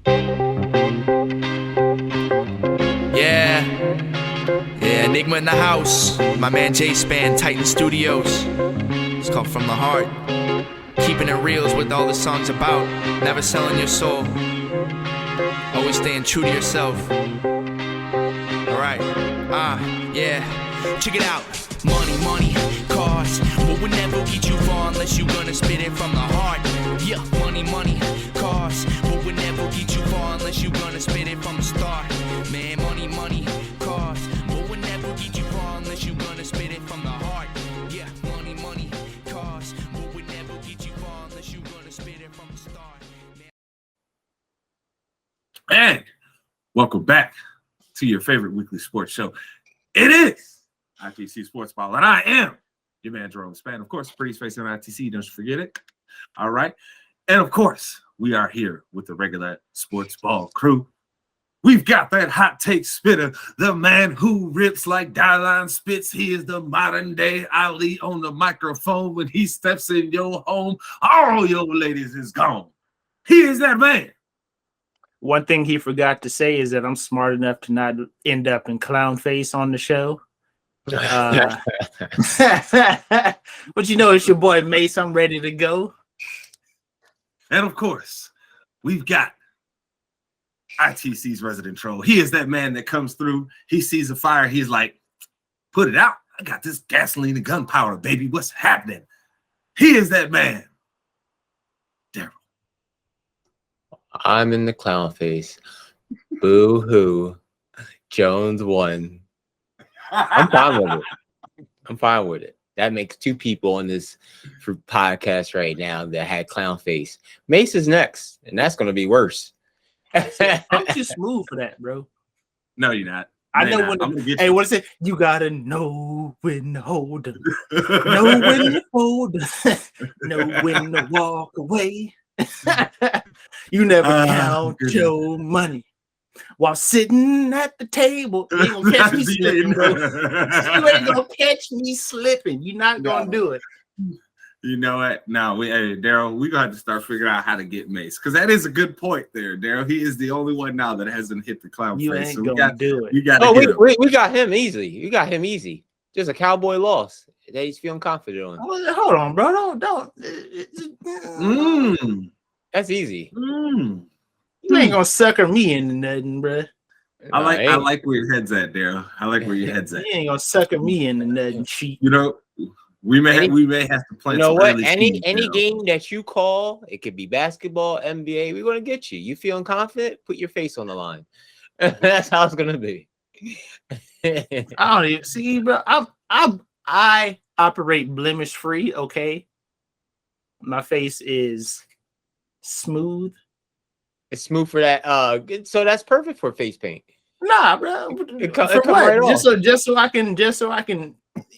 Yeah, Enigma in the house. My man J-Span, Titan Studios. It's called From the Heart. Keeping it real is what all this song's about. Never selling your soul. Always staying true to yourself. Alright, yeah. Check it out. Money, cars, but we'll never get you far unless you gonna spit it from the heart. Yeah, money, cars, but we'll never get you far unless you gonna spit it from the start. Man, money, cars, but we'll never get you far unless you gonna spit it from the heart. Yeah, money, cars, but we'll never get you far unless you gonna spit it from the start. And welcome back to your favorite weekly sports show. It is ITC Sportsball, and I am your man, Jerome. Of course, pretty face on ITC, don't you forget it. All right. And of course, we are here with the regular sports ball crew. We've got that hot take spitter, the man who rips like Darrell spits. He is the modern day Ali on the microphone. When he steps in your home, all your ladies is gone. He is that man. One thing he forgot to say is that I'm smart enough to not end up in clown face on the show. But you know, it's your boy Mace. I'm ready to go. And of course, we've got ITC's resident troll. He is that man that comes through. He sees a fire. He's like, put it out. I got this gasoline and gunpowder, baby. What's happening? He is that man. Darrell. I'm in the clown face. Boo hoo. Jones won. I'm fine with it. That makes two people on this podcast right now that had clown face. Mace is next, and that's going to be worse. I'm too smooth for that, bro. No, you're not. I know when. Hey, what is it? You gotta know when to hold them, know when to hold them, know when to walk away. You never count your money while sitting at the table. You ain't gonna catch me slipping, bro. You ain't gonna catch me slipping. You're not gonna do it. You know what? No, Darrell, we're gonna have to start figuring out how to get Mace, because that is a good point there, Darrell. He is the only one now that hasn't hit the clown you face. Ain't so gonna do it. You got. Oh, we got him easy. You got him easy. Just a cowboy loss that he's feeling confident on. Hold on, bro. Don't. That's easy. You ain't gonna sucker me into nothing, bro. I like where your head's at, Darrell. I like where your head's at. You ain't gonna sucker me into nothing, cheap. You know, we may have to play. You know what? Any game that you call, it could be basketball, NBA. We're gonna get you. You feeling confident? Put your face on the line. That's how it's gonna be. I don't even see, bro. I operate blemish free. Okay, my face is smooth. It's smooth for that. So that's perfect for face paint. Nah, bro. It come right off. Just so I can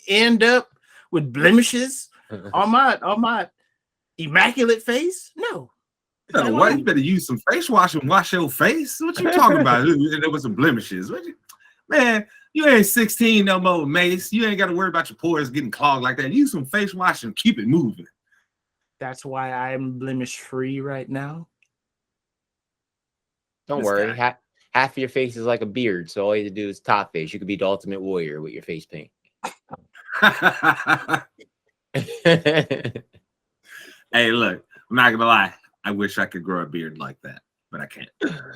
end up with blemishes on my immaculate face. No. You better use some face wash and wash your face. What you talking about? There was some blemishes. Man, you ain't 16 no more, Mace. You ain't got to worry about your pores getting clogged like that. Use some face wash and keep it moving. That's why I'm blemish free right now. Don't worry. Half of your face is like a beard, so all you have to do is top face. You could be the ultimate warrior with your face paint. Hey, look, I'm not gonna lie. I wish I could grow a beard like that, but I can't.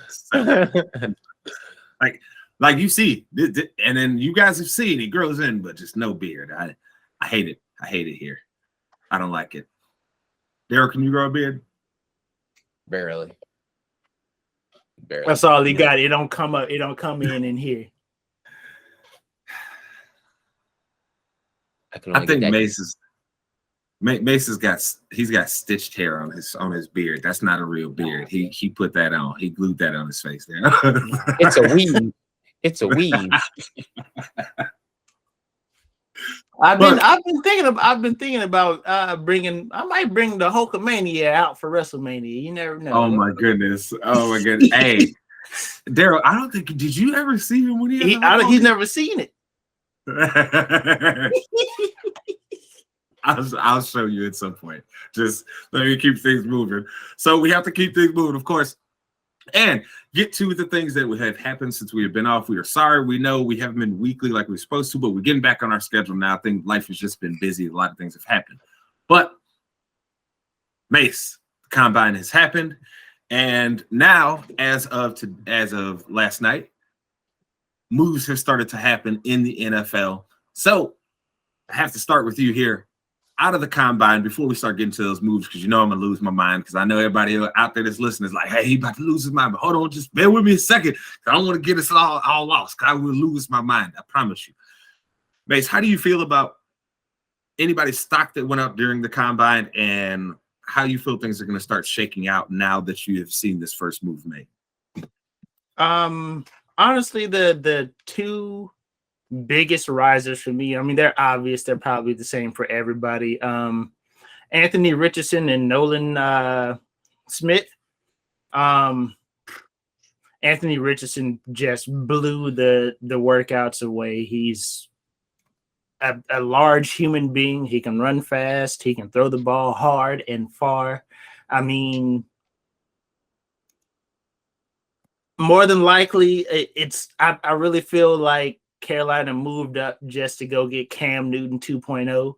So, like you see, and then you guys have seen it grows in, but just no beard. I hate it. I hate it here. I don't like it. Darrell, can you grow a beard? Barely. That's all he got. It don't come up. It don't come in here. I think Mace has got stitched hair on his beard. That's not a real beard. He put that on. He glued that on his face there. It's a weave. It's a weave. I've been thinking about bringing. I might bring the Hulkamania out for WrestleMania. You never know. Oh my goodness! Hey, Darrell, I don't think. Did you ever see him when he's never seen it. I'll show you at some point. Just let me keep things moving. So we have to keep things moving. Of course, and get to the things that have happened since we have been off. We are sorry. We know we haven't been weekly like we were supposed to, but we're getting back on our schedule now. I think life has just been busy. A lot of things have happened. But Mace, the combine has happened. And now, as of last night, moves have started to happen in the NFL. So I have to start with you here. Out of the combine, before we start getting to those moves, because you know I'm gonna lose my mind, because I know everybody out there that's listening is like, hey, he about to lose his mind. But hold on, just bear with me a second. I don't want to get us all lost, because I will lose my mind. I promise you. Mace, how do you feel about anybody's stock that went up during the combine, and how you feel things are going to start shaking out now that you have seen this first move made? Honestly, the two biggest risers for me, I mean, they're obvious. They're probably the same for everybody. Anthony Richardson and Nolan Smith. Anthony Richardson just blew the workouts away. He's a large human being. He can run fast. He can throw the ball hard and far. I mean, more than likely, I really feel like Carolina moved up just to go get Cam Newton 2.0.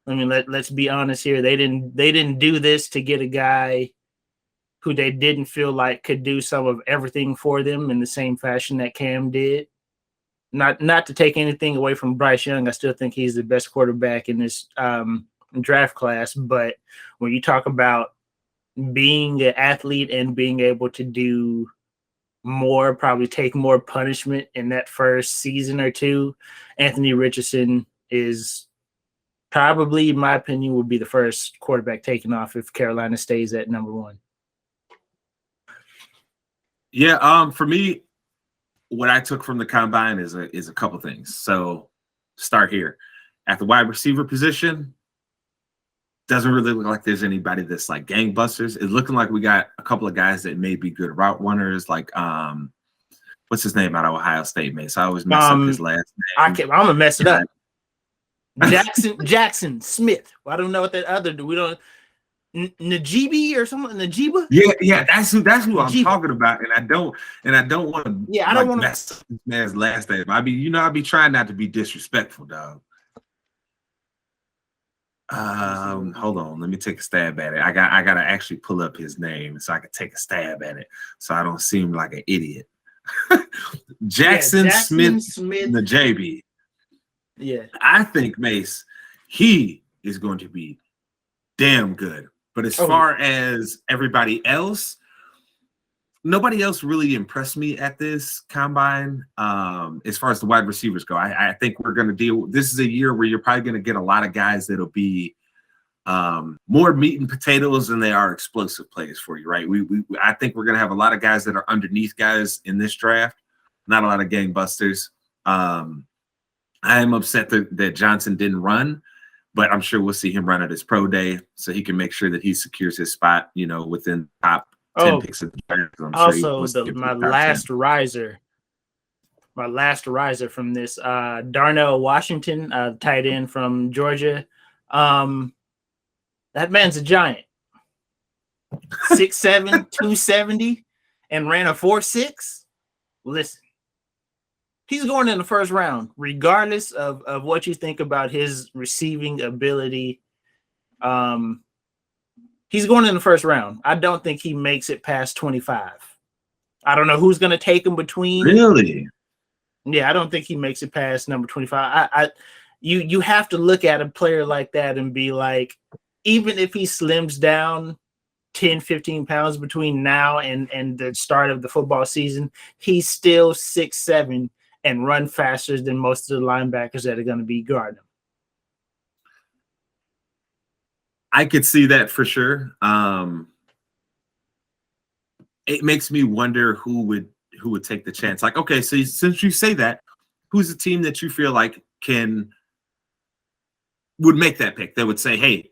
I mean, let's be honest here. They didn't do this to get a guy who they didn't feel like could do some of everything for them in the same fashion that Cam did. Not to take anything away from Bryce Young. I still think he's the best quarterback in this draft class. But when you talk about being an athlete and being able to do more, probably take more punishment in that first season or two, Anthony Richardson is probably, in my opinion, would be the first quarterback taken off if Carolina stays at number one. Yeah, for me, what I took from the combine is a couple things. So start here. At the wide receiver position, doesn't really look like there's anybody that's like gangbusters. It's looking like we got a couple of guys that may be good route runners, like what's his name out of Ohio State, man? So I always mess up his last name. I'm gonna mess it up. Jackson Smith. Well, I don't know what that other do. We don't Najibi or something. Najiba? Yeah, that's who I'm talking about. And I don't want to I don't want to mess up this man's last name. I be trying not to be disrespectful, dog. Hold on, let me take a stab at it. I gotta actually pull up his name so I can take a stab at it so I don't seem like an idiot. Jackson Smith Najibi. Yeah. I think Mace, he is going to be damn good. But as far as everybody else, nobody else really impressed me at this combine. As far as the wide receivers go, I think we're going to deal. This is a year where you're probably going to get a lot of guys that'll be more meat and potatoes than they are explosive plays for you, right? I think we're going to have a lot of guys that are underneath guys in this draft, not a lot of gangbusters. I am upset that Johnson didn't run, but I'm sure we'll see him run at his pro day so he can make sure that he secures his spot, within top 10 picks of the draft. Also, my last riser from this, Darnell Washington, tight end from Georgia. That man's a giant. 6'7", 270, and ran a 4.6. Listen. He's going in the first round, regardless of what you think about his receiving ability. He's going in the first round. I don't think he makes it past 25. I don't know who's going to take him between. Really? Yeah, I don't think he makes it past number 25. You have to look at a player like that and be like, even if he slims down 10, 15 pounds between now and the start of the football season, he's still 6'7", and run faster than most of the linebackers that are going to be guarding him. I could see that for sure. It makes me wonder who would take the chance. Like, okay, so since you say that, who's the team that you feel like would make that pick? That would say, hey,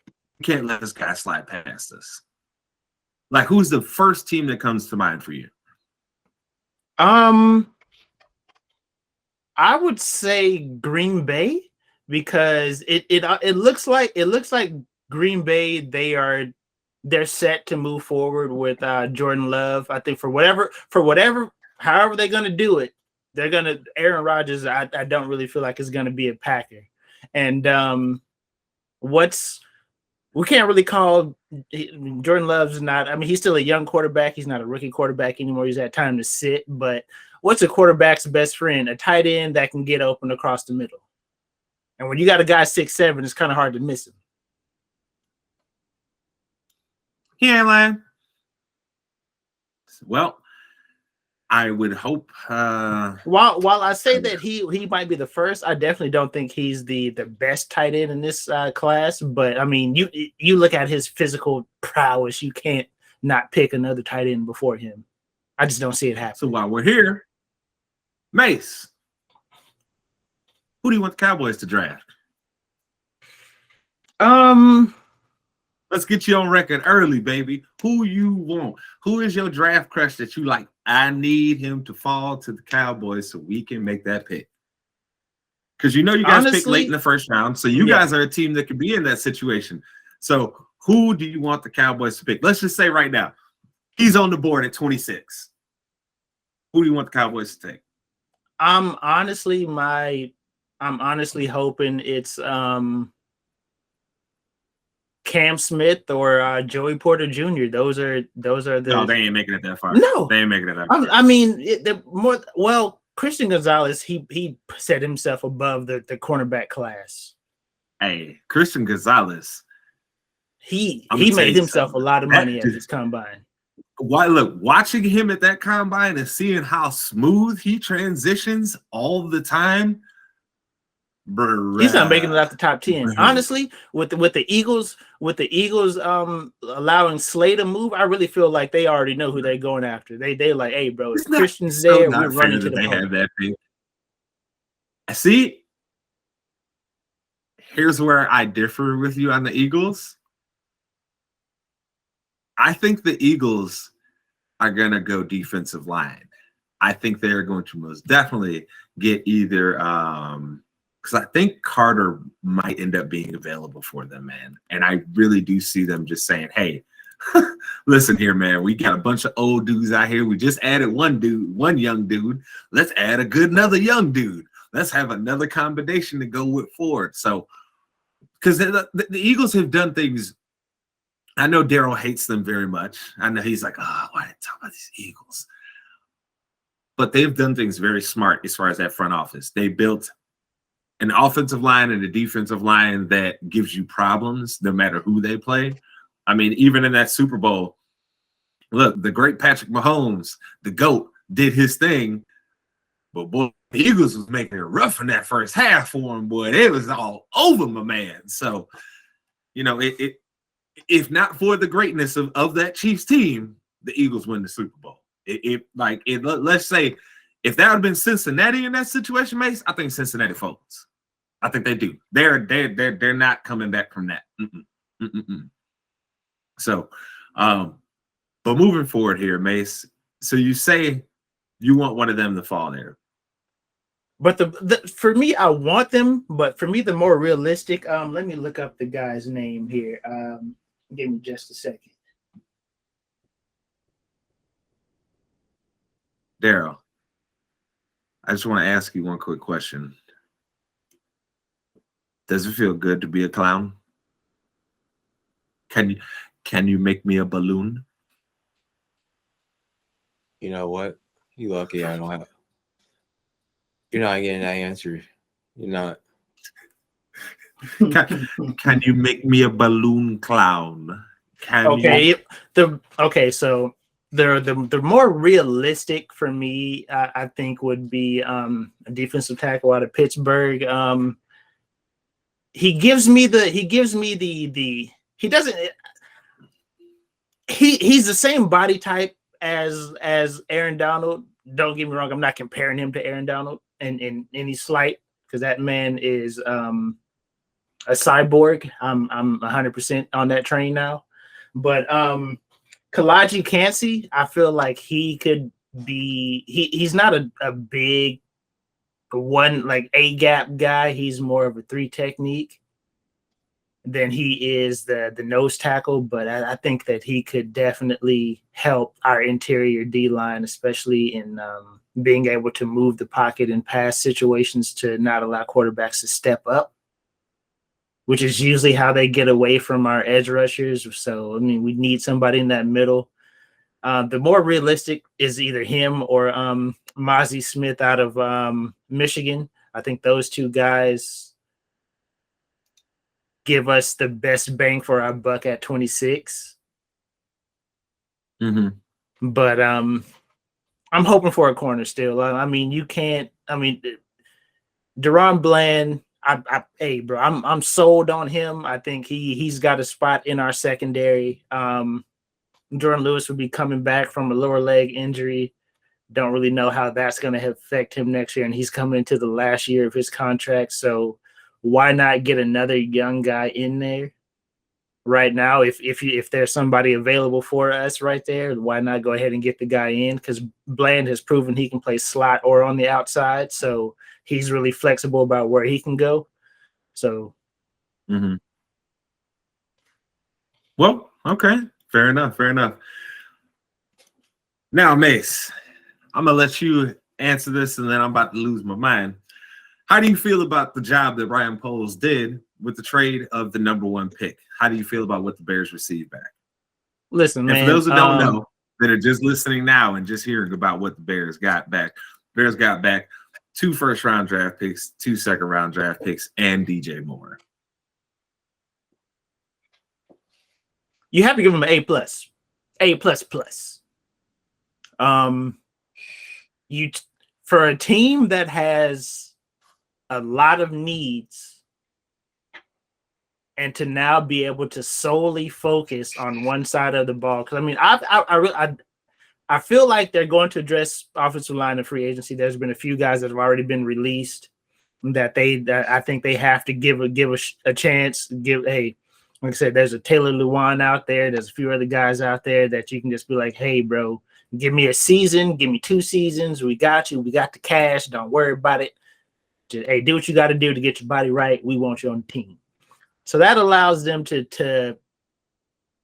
you can't let this guy slide past us. Like, who's the first team that comes to mind for you? I would say Green Bay, because it looks like Green Bay, they are they're set to move forward with Jordan Love. I think however they're going to do it, they're going to Aaron Rodgers. I don't really feel like it's going to be a Packer. And we can't really call Jordan Love's not. I mean, he's still a young quarterback. He's not a rookie quarterback anymore. He's had time to sit. But what's a quarterback's best friend? A tight end that can get open across the middle. And when you got a guy 6'7", it's kind of hard to miss him. He ain't lying. Well, I would hope. While I say that he might be the first, I definitely don't think he's the best tight end in this class. But I mean, you look at his physical prowess, you can't not pick another tight end before him. I just don't see it happen. So while we're here, Mace, who do you want the Cowboys to draft? Let's get you on record early, baby. Who you want? Who is your draft crush that you like? I need him to fall to the Cowboys so we can make that pick. Because you guys pick late in the first round, so you guys are a team that could be in that situation. So who do you want the Cowboys to pick? Let's just say right now, he's on the board at 26. Who do you want the Cowboys to take? I'm honestly hoping it's Cam Smith or Joey Porter Jr. Those are the. No, they ain't making it that far. No, they ain't making it that far. I mean, Christian Gonzalez, he set himself above the cornerback class. Hey, Christian Gonzalez, he made himself a lot of money at this combine. Watching him at that combine and seeing how smooth he transitions all the time. He's not making it out the top 10. Honestly, with the Eagles allowing Slay to move, I really feel like they already know who they're going after. They like, hey, bro, if Christian's there, we're running to the they have that thing. See, here's where I differ with you on the Eagles. I think the Eagles are gonna go defensive line. I think they are going to most definitely get either because I think Carter might end up being available for them, man. And I really do see them just saying, hey, listen here, man, we got a bunch of old dudes out here. We just added one young dude. Let's add another young dude. Let's have another combination to go with forward. So, because the Eagles have done things. I know Darrell hates them very much. I know he's like, oh, why did I talk about these Eagles? But they've done things very smart as far as that front office. They built an offensive line and a defensive line that gives you problems no matter who they play. I mean, even in that Super Bowl, look, the great Patrick Mahomes, the GOAT, did his thing. But boy, the Eagles was making it rough in that first half for him, boy. It was all over my man. So, if not for the greatness of that Chiefs team, the Eagles win the Super Bowl. Let's say if that would have been Cincinnati in that situation, Mace, I think Cincinnati folds. I think they do. They're not coming back from that. So, but moving forward here, Mace. So you say you want one of them to fall there. But for me, I want them. But for me, the more realistic. Let me look up the guy's name here. Give me just a second. Darrell, I just want to ask you one quick question. Does it feel good to be a clown? Can you make me a balloon? You know what? You lucky I don't have. You're not getting that answer. You're not. Can you make me a balloon clown? So the more realistic for me, I think would be a defensive tackle out of Pittsburgh. He's the same body type as Aaron Donald. Don't get me wrong, I'm not comparing him to Aaron Donald in any slight, because that man is a cyborg. I'm 100% on that train now. But Kalaji Kancey, I feel like he could be. He's not a big one like A gap guy. He's more of a 3 technique. than he is the nose tackle, but I think that he could definitely help our interior D-line, especially in being able to move the pocket in pass situations to not allow quarterbacks to step up, which is usually how they get away from our edge rushers. So, I mean, we need somebody in that middle. The more realistic is either him or Mozzie Smith out of Michigan. I think those two guys give us the best bang for our buck at 26. Mm-hmm. But I'm hoping for a corner still. I mean, you can't. I mean, Jerome Bland. Hey, bro, I'm sold on him. I think he's got a spot in our secondary. Jordan Lewis will be coming back from a lower leg injury. Don't really know how that's going to affect him next year, and he's coming into the last year of his contract. So why not get another young guy in there right now? If there's somebody available for us right there, why not go ahead and get the guy in? Because Bland has proven he can play slot or on the outside, so he's really flexible about where he can go. So, Well, okay, fair enough. Now, Mace, I'm gonna let you answer this, and then I'm about to lose my mind. How do you feel about the job that Ryan Poles did with the trade of the number 1 pick? How do you feel about what the Bears received back? Listen, man. And for those who don't know, that are just listening now and just hearing about what the Bears got back 2 first-round draft picks, 2 second-round draft picks, and DJ Moore. You have to give him an A+. A++. For a team that has a lot of needs, and to now be able to solely focus on one side of the ball. Because I mean, I feel like they're going to address offensive line and free agency. There's been a few guys that have already been released that I think they have to give a chance. Like I said, there's a Taylor Lewan out there. There's a few other guys out there that you can just be like, hey, bro, give me a season, give me 2 seasons. We got you. We got the cash. Don't worry about it. Just, hey, do what you got to do to get your body right. We want you on the team. So that allows them to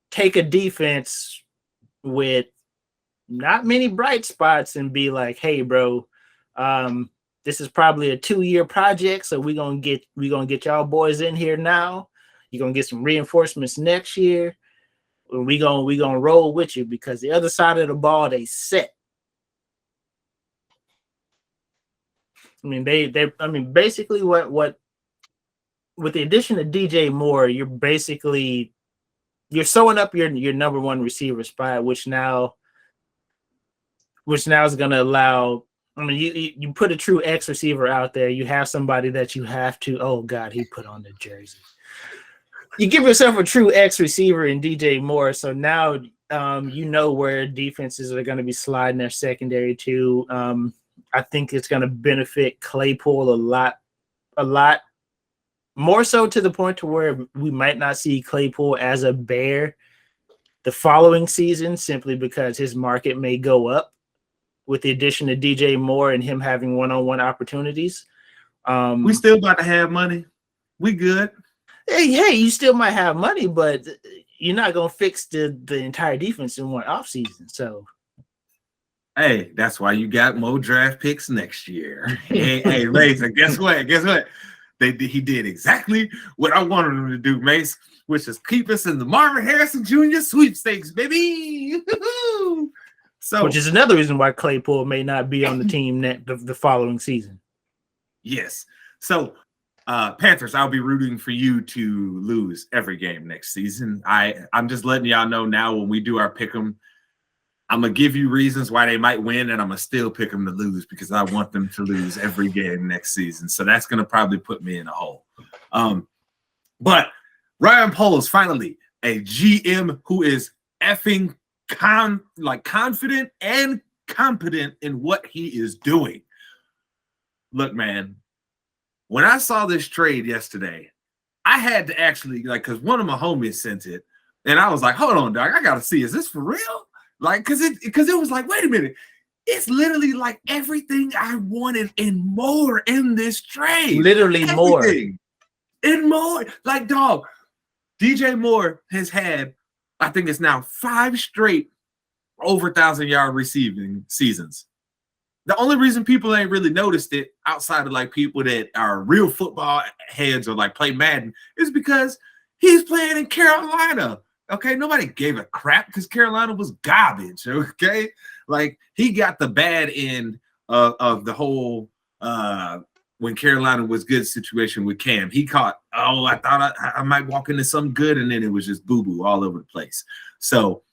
take a defense with not many bright spots and be like, hey, bro, this is probably a 2-year project. So we're gonna get y'all boys in here now. You're gonna get some reinforcements next year. We gonna roll with you, because the other side of the ball, they set. I mean, basically what with the addition of DJ Moore, you're sewing up your number 1 receiver spot, which now is going to allow. I mean, you put a true X receiver out there. You have somebody that you have to. Oh God, he put on the jersey. You give yourself a true X receiver in DJ Moore, so now you know where defenses are going to be sliding their secondary to. I think it's going to benefit Claypool a lot more so, to the point to where we might not see Claypool as a Bear the following season, simply because his market may go up with the addition of DJ Moore and him having one-on-one opportunities. We still about to have money. We good. Hey, you still might have money, but you're not going to fix the entire defense in one offseason. So, hey, that's why you got more draft picks next year. hey, Mason, guess what? He did exactly what I wanted him to do, Mace, which is keep us in the Marvin Harrison Jr. sweepstakes, baby. So, which is another reason why Claypool may not be on the team the following season. Yes. So, Panthers, I'll be rooting for you to lose every game next season. I'm just letting y'all know now, when we do our pick 'em, I'm going to give you reasons why they might win, and I'm going to still pick them to lose, because I want them to lose every game next season. So that's going to probably put me in a hole. But Ryan Poles, finally, a GM who is effing confident and competent in what he is doing. Look, man, when I saw this trade yesterday, I had to actually, because one of my homies sent it, and I was like, hold on, dog, I got to see, is this for real? Because it was like, wait a minute, it's literally like everything I wanted and more in this trade. Literally everything. More and more. Like, dog, DJ Moore has had, I think it's now 5 straight over 1,000-yard receiving seasons. The only reason people ain't really noticed it outside of like people that are real football heads or like play Madden is because he's playing in Carolina. Okay, nobody gave a crap because Carolina was garbage. Okay, like he got the bad end of the whole when Carolina was good situation with Cam. He caught, I thought I might walk into something good, and then it was just boo-boo all over the place. So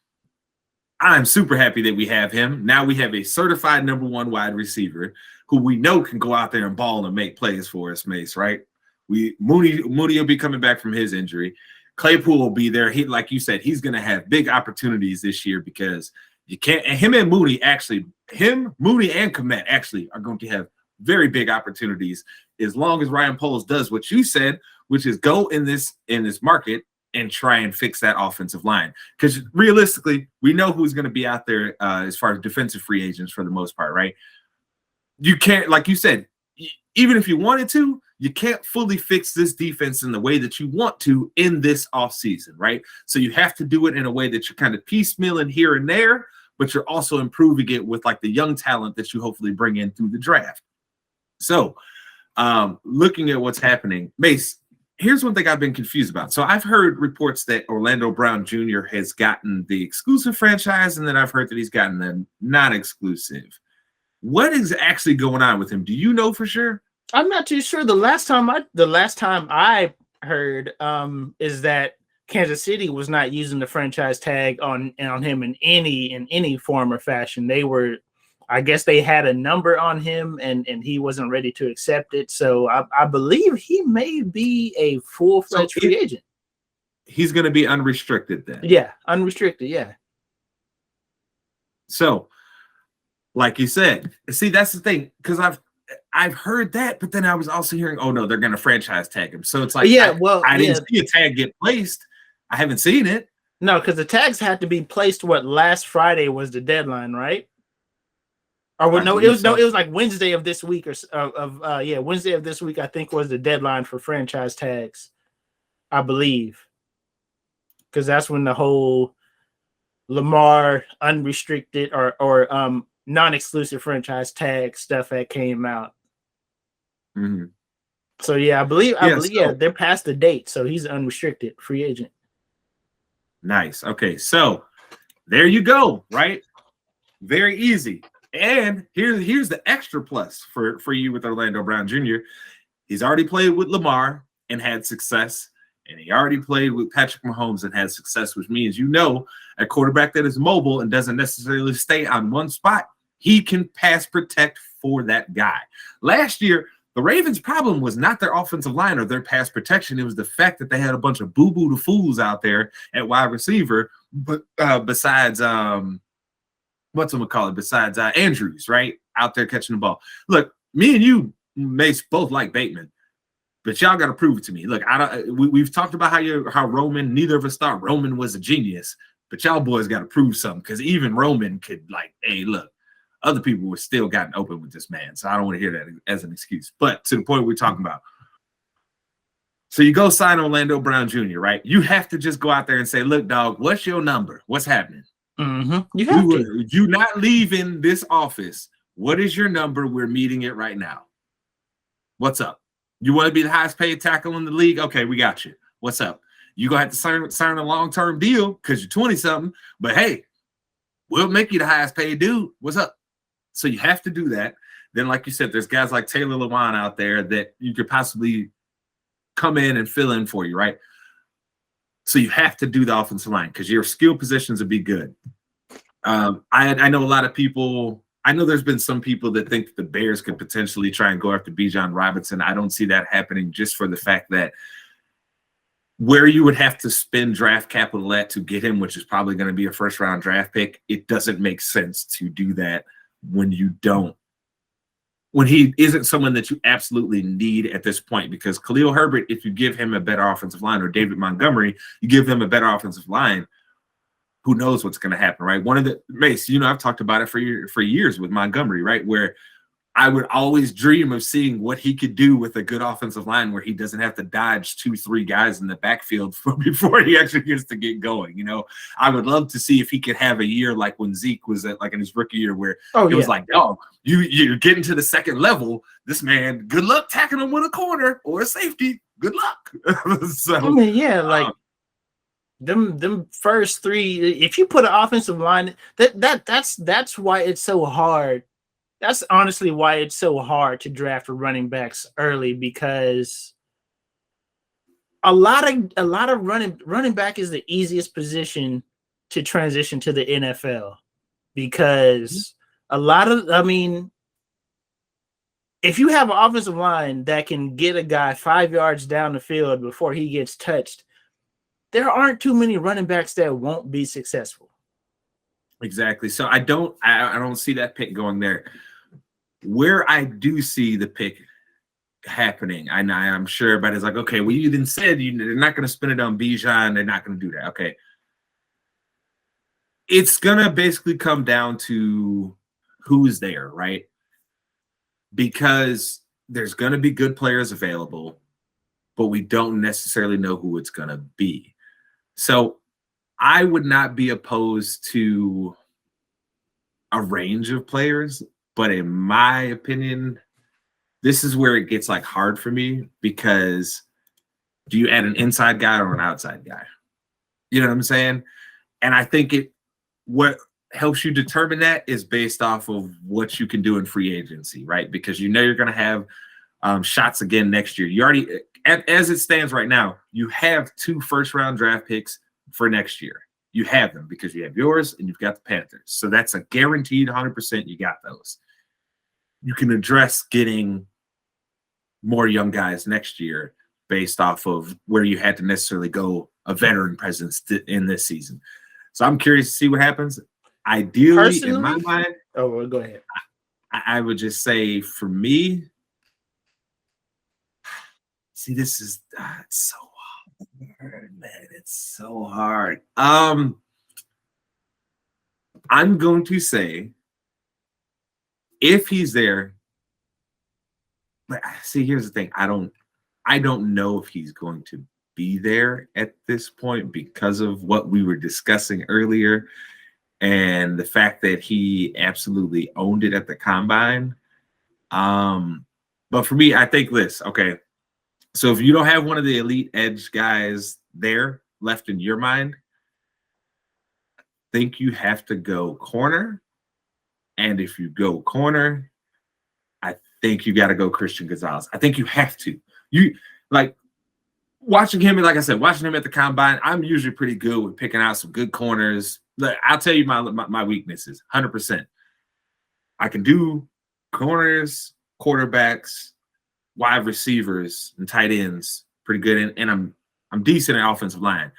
I'm super happy that we have him. Now we have a certified number 1 wide receiver who we know can go out there and ball and make plays for us, Mace, right? Mooney will be coming back from his injury. Claypool will be there. He, like you said, he's going to have big opportunities this year because you can't. And Mooney and Kmet actually are going to have very big opportunities as long as Ryan Poles does what you said, which is go in this market and try and fix that offensive line. Because realistically, we know who's going to be out there as far as defensive free agents for the most part, right? You can't, like you said, even if you wanted to, you can't fully fix this defense in the way that you want to in this offseason, right? So you have to do it in a way that you're kind of piecemealing here and there, but you're also improving it with like the young talent that you hopefully bring in through the draft. So looking at what's happening, Mace, here's one thing I've been confused about. So I've heard reports that Orlando Brown Jr. has gotten the exclusive franchise, and then I've heard that he's gotten the non-exclusive. What is actually going on with him? Do you know for sure? I'm not too sure. The last time I heard is that Kansas City was not using the franchise tag on him in any form or fashion. I guess they had a number on him and he wasn't ready to accept it. So I believe he may be a full-fledged free agent. He's going to be unrestricted then. Yeah, unrestricted, yeah. So, like you said, see, that's the thing, because I've heard that, but then I was also hearing, oh no, they're going to franchise tag him. So it's like, I didn't see a tag get placed. I haven't seen it. No, because the tags had to be placed. Last Friday was the deadline, right? Or it was like Wednesday of this week Wednesday of this week, I think, was the deadline for franchise tags, I believe. Because that's when the whole Lamar unrestricted or non-exclusive franchise tag stuff that came out. Mm-hmm. So I believe they're past the date, so he's an unrestricted free agent. Nice. Okay, so there you go, right? Very easy. And here's the extra plus for you with Orlando Brown Jr. He's already played with Lamar and had success, and he already played with Patrick Mahomes and had success, which means a quarterback that is mobile and doesn't necessarily stay on one spot, he can pass protect for that guy. Last year, the Ravens' problem was not their offensive line or their pass protection. It was the fact that they had a bunch of boo-boo to fools out there at wide receiver, but besides Andrews, right? Out there catching the ball. Look, me and you, Mace, both like Bateman, but y'all got to prove it to me. Look, we've talked about how Roman, neither of us thought Roman was a genius, but y'all boys got to prove something, because even Roman could, like, hey, look, other people were still gotten open with this man, so I don't want to hear that as an excuse. But to the point we're talking about. So you go sign Orlando Brown Jr., right? You have to just go out there and say, look, dog, what's your number? What's happening? Mm-hmm. You have to. You're not leaving this office. What is your number? We're meeting it right now. What's up? You want to be the highest paid tackle in the league? Okay, we got you. What's up? You're going to have to sign a long-term deal because you're 20-something. But, hey, we'll make you the highest paid dude. What's up? So you have to do that. Then, like you said, there's guys like Taylor Lewan out there that you could possibly come in and fill in for you, right? So you have to do the offensive line because your skill positions will be good. I know a lot of people. I know there's been some people that think the Bears could potentially try and go after Bijan Robinson. I don't see that happening, just for the fact that where you would have to spend draft capital at to get him, which is probably going to be a first-round draft pick, it doesn't make sense to do that when he isn't someone that you absolutely need at this point. Because Khalil Herbert, if you give him a better offensive line, or David Montgomery, you give them a better offensive line, who knows what's going to happen, right? Mace, I've talked about it for years with Montgomery, right? Where I would always dream of seeing what he could do with a good offensive line where he doesn't have to dodge 2-3 guys in the backfield before he actually gets to get going. You know, I would love to see if he could have a year like when Zeke was at, like in his rookie year, where was like, oh, you're getting to the second level. This man, good luck tackling him with a corner or a safety. Good luck. So, I mean, yeah, like them first three. If you put an offensive line, that's why it's so hard. That's honestly why it's so hard to draft running backs early, because a lot of running back is the easiest position to transition to the NFL, because if you have an offensive line that can get a guy 5 yards down the field before he gets touched, there aren't too many running backs that won't be successful. Exactly. So I don't see that pick going there. Where I do see the pick happening, I'm sure everybody's like, okay, well, you didn't say they're not going to spin it on Bijan. They're not going to do that. Okay. It's going to basically come down to who's there, right? Because there's going to be good players available, but we don't necessarily know who it's going to be. So I would not be opposed to a range of players, but in my opinion, this is where it gets like hard for me, because do you add an inside guy or an outside guy? You know what I'm saying? And I think what helps you determine that is based off of what you can do in free agency, right? Because you know you're going to have shots again next year. You already, as it stands right now, you have 2 first-round draft picks for next year. You have them because you have yours and you've got the Panthers. So that's a guaranteed 100% you got those. You can address getting more young guys next year based off of where you had to necessarily go a veteran presence in this season. So I'm curious to see what happens. Ideally, personally, in my mind, well, go ahead. I would just say for me, see, this is it's so hard, man. It's so hard. I'm going to say, if he's there, but see, here's the thing. I don't know if he's going to be there at this point because of what we were discussing earlier and the fact that he absolutely owned it at the combine. But for me, I think this, okay. So if you don't have one of the elite edge guys there left in your mind, I think you have to go corner. And if you go corner, I think you got to go Christian Gonzalez. I think you have to. You like watching him, like I said, watching him at the combine, I'm usually pretty good with picking out some good corners. Look, I'll tell you my weaknesses, 100%. I can do corners, quarterbacks, wide receivers, and tight ends pretty good, and I'm decent at offensive line.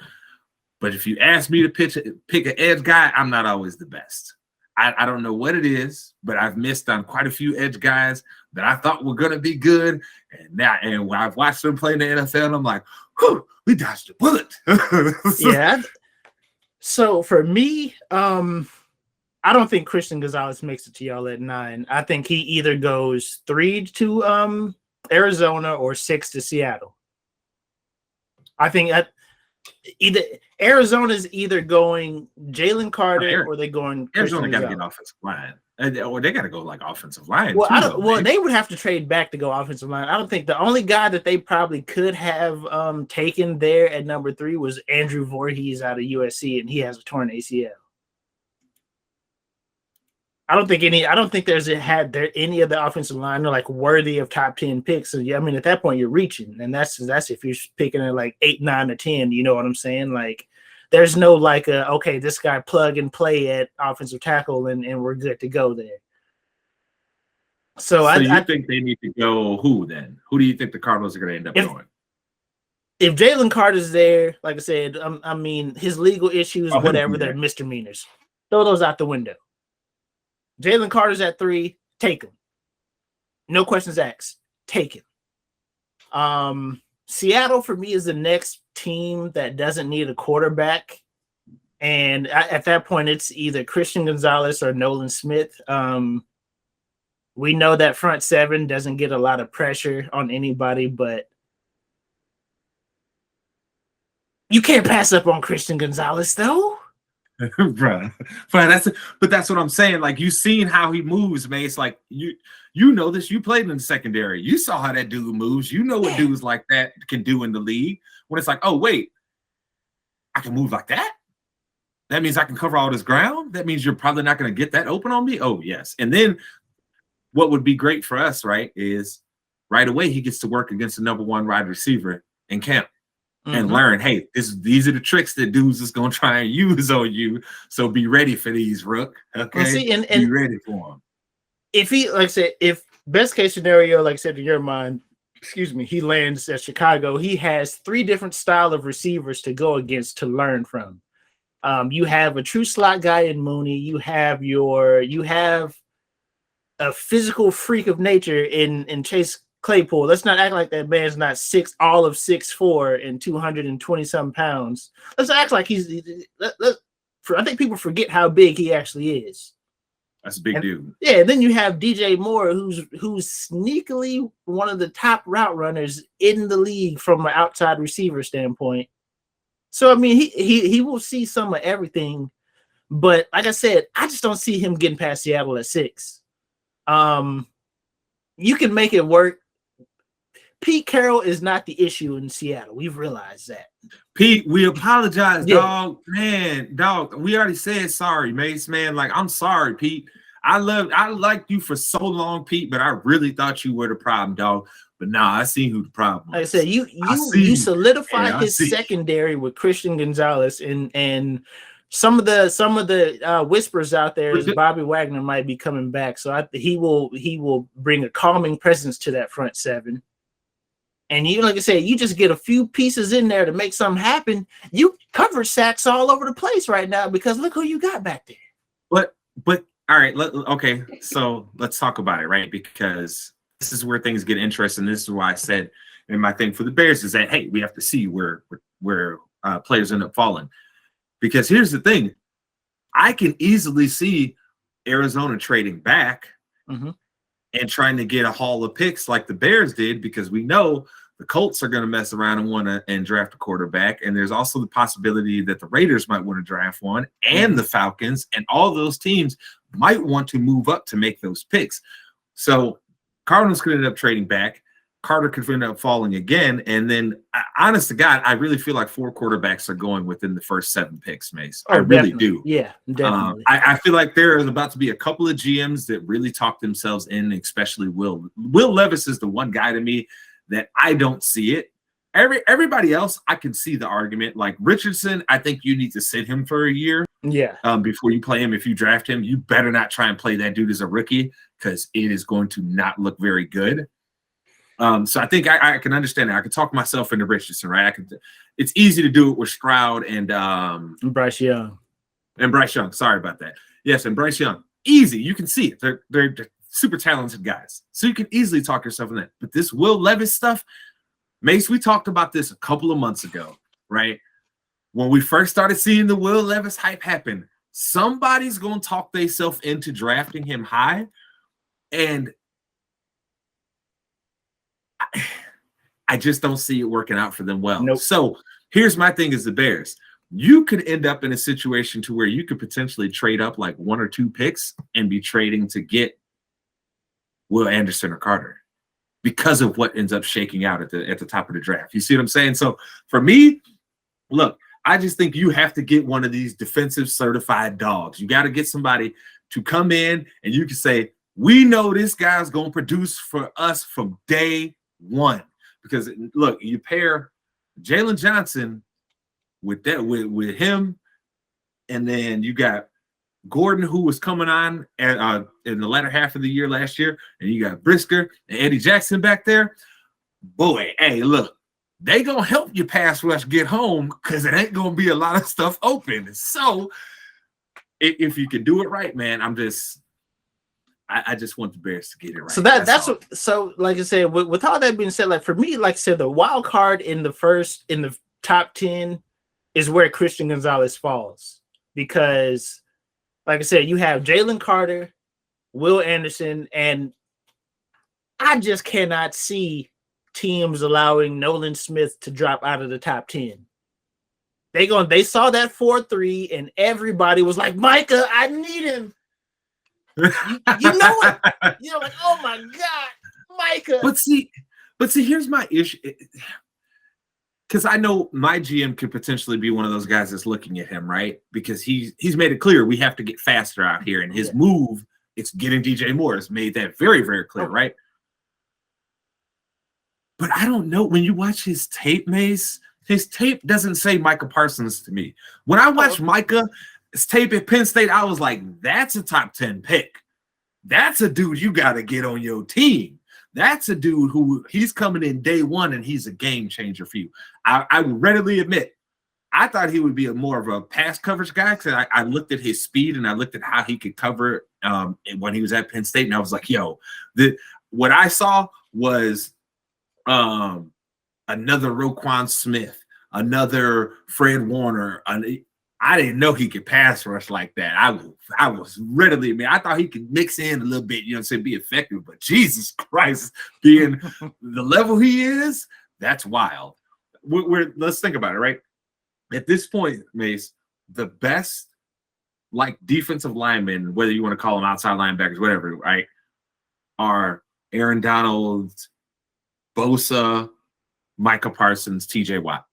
But if you ask me to pick an edge guy, I'm not always the best. I don't know what it is, but I've missed on quite a few edge guys that I thought were going to be good. And when I've watched them play in the NFL, I'm like, whew, we dodged a bullet. Yeah. So for me, I don't think Christian Gonzalez makes it to y'all at 9. I think he either goes 3 to Arizona or 6 to Seattle. I think either Arizona's either going Jalen Carter or they're going Arizona got to get offensive line, or they got to go like offensive line. Well, too, they would have to trade back to go offensive line. I don't think the only guy that they probably could have taken there at number 3 was Andrew Voorhees out of USC, and he has a torn ACL. I don't think there's any of the offensive line are like worthy of top 10 picks. So yeah, I mean at that point you're reaching, and that's if you're picking at like 8, 9, or 10. You know what I'm saying? Like there's no like okay, this guy plug and play at offensive tackle and we're good to go there. So I think they need to go who then? Who do you think the Cardinals are going to end up going? If Jalen Carter's there, like I said, I mean his legal issues, whatever, they're misdemeanors. Throw those out the window. Jalen Carter's at 3, take him. No questions asked, take him. Seattle for me is the next team that doesn't need a quarterback, and at that point it's either Christian Gonzalez or Nolan Smith. We know that front seven doesn't get a lot of pressure on anybody, but you can't pass up on Christian Gonzalez, though. Bruh. But that's what I'm saying. Like, you seen how he moves, man. It's like you know this. You played in the secondary. You saw how that dude moves. You know what dudes like that can do in the league. When it's like, oh wait, I can move like that. That means I can cover all this ground. That means you're probably not going to get that open on me. Oh yes. And then what would be great for us, right, is right away he gets to work against the number one wide receiver in camp. And learn, hey, these are the tricks that dudes is gonna try and use on you. So be ready for these, Rook. Okay, well, see, and be ready for them. If he, like I said, if best case scenario, like I said, in your mind, he lands at Chicago, he has 3 different style of receivers to go against to learn from. You have a true slot guy in Mooney. You have a physical freak of nature in Chase Claypool. Let's not act like that man's not 6'4" and 220 some pounds. Let's act like I think people forget how big he actually is. That's a big dude. Yeah, and then you have DJ Moore, who's sneakily one of the top route runners in the league from an outside receiver standpoint. So I mean, he will see some of everything, but like I said, I just don't see him getting past Seattle at 6. You can make it work. Pete Carroll is not the issue in Seattle. We've realized that. Pete, we apologize, dog. Man, dog, we already said sorry, Mace, man. Like, I'm sorry, Pete. I liked you for so long, Pete, but I really thought you were the problem, dog. But nah, I see who the problem is. Like I said, you solidified his secondary with Christian Gonzalez, and some of the whispers out there is Bobby Wagner might be coming back. So he will bring a calming presence to that front seven. And you, like I said, you just get a few pieces in there to make something happen. You cover sacks all over the place right now because look who you got back there. But all right, okay. So let's talk about it, right? Because this is where things get interesting. This is why I said, and my thing for the Bears is that, hey, we have to see where players end up falling. Because here's the thing, I can easily see Arizona trading back and trying to get a haul of picks like the Bears did, because we know the Colts are going to mess around and want to draft a quarterback. And there's also the possibility that the Raiders might want to draft one, and the Falcons, and all those teams might want to move up to make those picks. So Cardinals could end up trading back. Carter could end up falling again. And then, honest to God, I really feel like 4 quarterbacks are going within the first 7 picks, Mace. I really do. Yeah, definitely. I feel like there is about to be a couple of GMs that really talk themselves in, especially Will. Will Levis is the one guy to me that I don't see it. Everybody else, I can see the argument. Like Richardson, I think you need to sit him for a year. Yeah. Before you play him. If you draft him, you better not try and play that dude as a rookie, because it is going to not look very good. So I think I can understand that. I can talk myself into Richardson, right? It's easy to do it with Stroud and Bryce Young. And Bryce Young. Sorry about that. Yes, and Bryce Young. Easy. You can see it. They're super talented guys. So you can easily talk yourself in that. But this Will Levis stuff, Mace, we talked about this a couple of months ago, right? When we first started seeing the Will Levis hype happen, somebody's going to talk themselves into drafting him high. And I just don't see it working out for them well. Nope. So here's my thing as the Bears. You could end up in a situation to where you could potentially trade up like 1 or 2 picks and be trading to get Will Anderson or Carter because of what ends up shaking out at the top of the draft. You see what I'm saying? So for me, look, I just think you have to get one of these defensive certified dogs. You got to get somebody to come in and you can say, we know this guy's going to produce for us from day one. Because look, you pair Jalen Johnson with him, and then you got Gordon, who was coming on in the latter half of the year last year, and you got Brisker and Eddie Jackson back there. Boy, hey, look, they gonna help you pass rush get home, because it ain't gonna be a lot of stuff open. So if you can do it right, man, I just want the Bears to get it right. So that's what. So like I said, with all that being said, like for me, like I said, the wild card in the top 10 is where Christian Gonzalez falls, because like I said, you have Jalen Carter, Will Anderson, and I just cannot see teams allowing Nolan Smith to drop out of the top 10. They saw that 4-3 and everybody was like, Micah, I need him. You know it. You know, like, oh my God, Micah. But see, here's my issue. Because I know my GM could potentially be one of those guys that's looking at him, right? Because he's made it clear we have to get faster out here. And his move, it's getting DJ Moore. It's made that very, very clear, right? But I don't know. When you watch his tape, Mace, his tape doesn't say Micah Parsons to me. When I watched Micah's tape at Penn State, I was like, that's a top 10 pick. That's a dude you got to get on your team. That's a dude who he's coming in day one and he's a game changer for you. I will readily admit, I thought he would be more of a pass coverage guy because I looked at his speed and I looked at how he could cover when he was at Penn State. And I was like, yo, what I saw was another Roquan Smith, another Fred Warner. I didn't know he could pass rush like that. I was readily, I thought he could mix in a little bit, you know what I'm saying, be effective. But Jesus Christ, being the level he is, that's wild. Let's think about it, right? At this point, Mace, the best like defensive linemen, whether you want to call them outside linebackers, whatever, right, are Aaron Donald, Bosa, Micah Parsons, TJ Watt.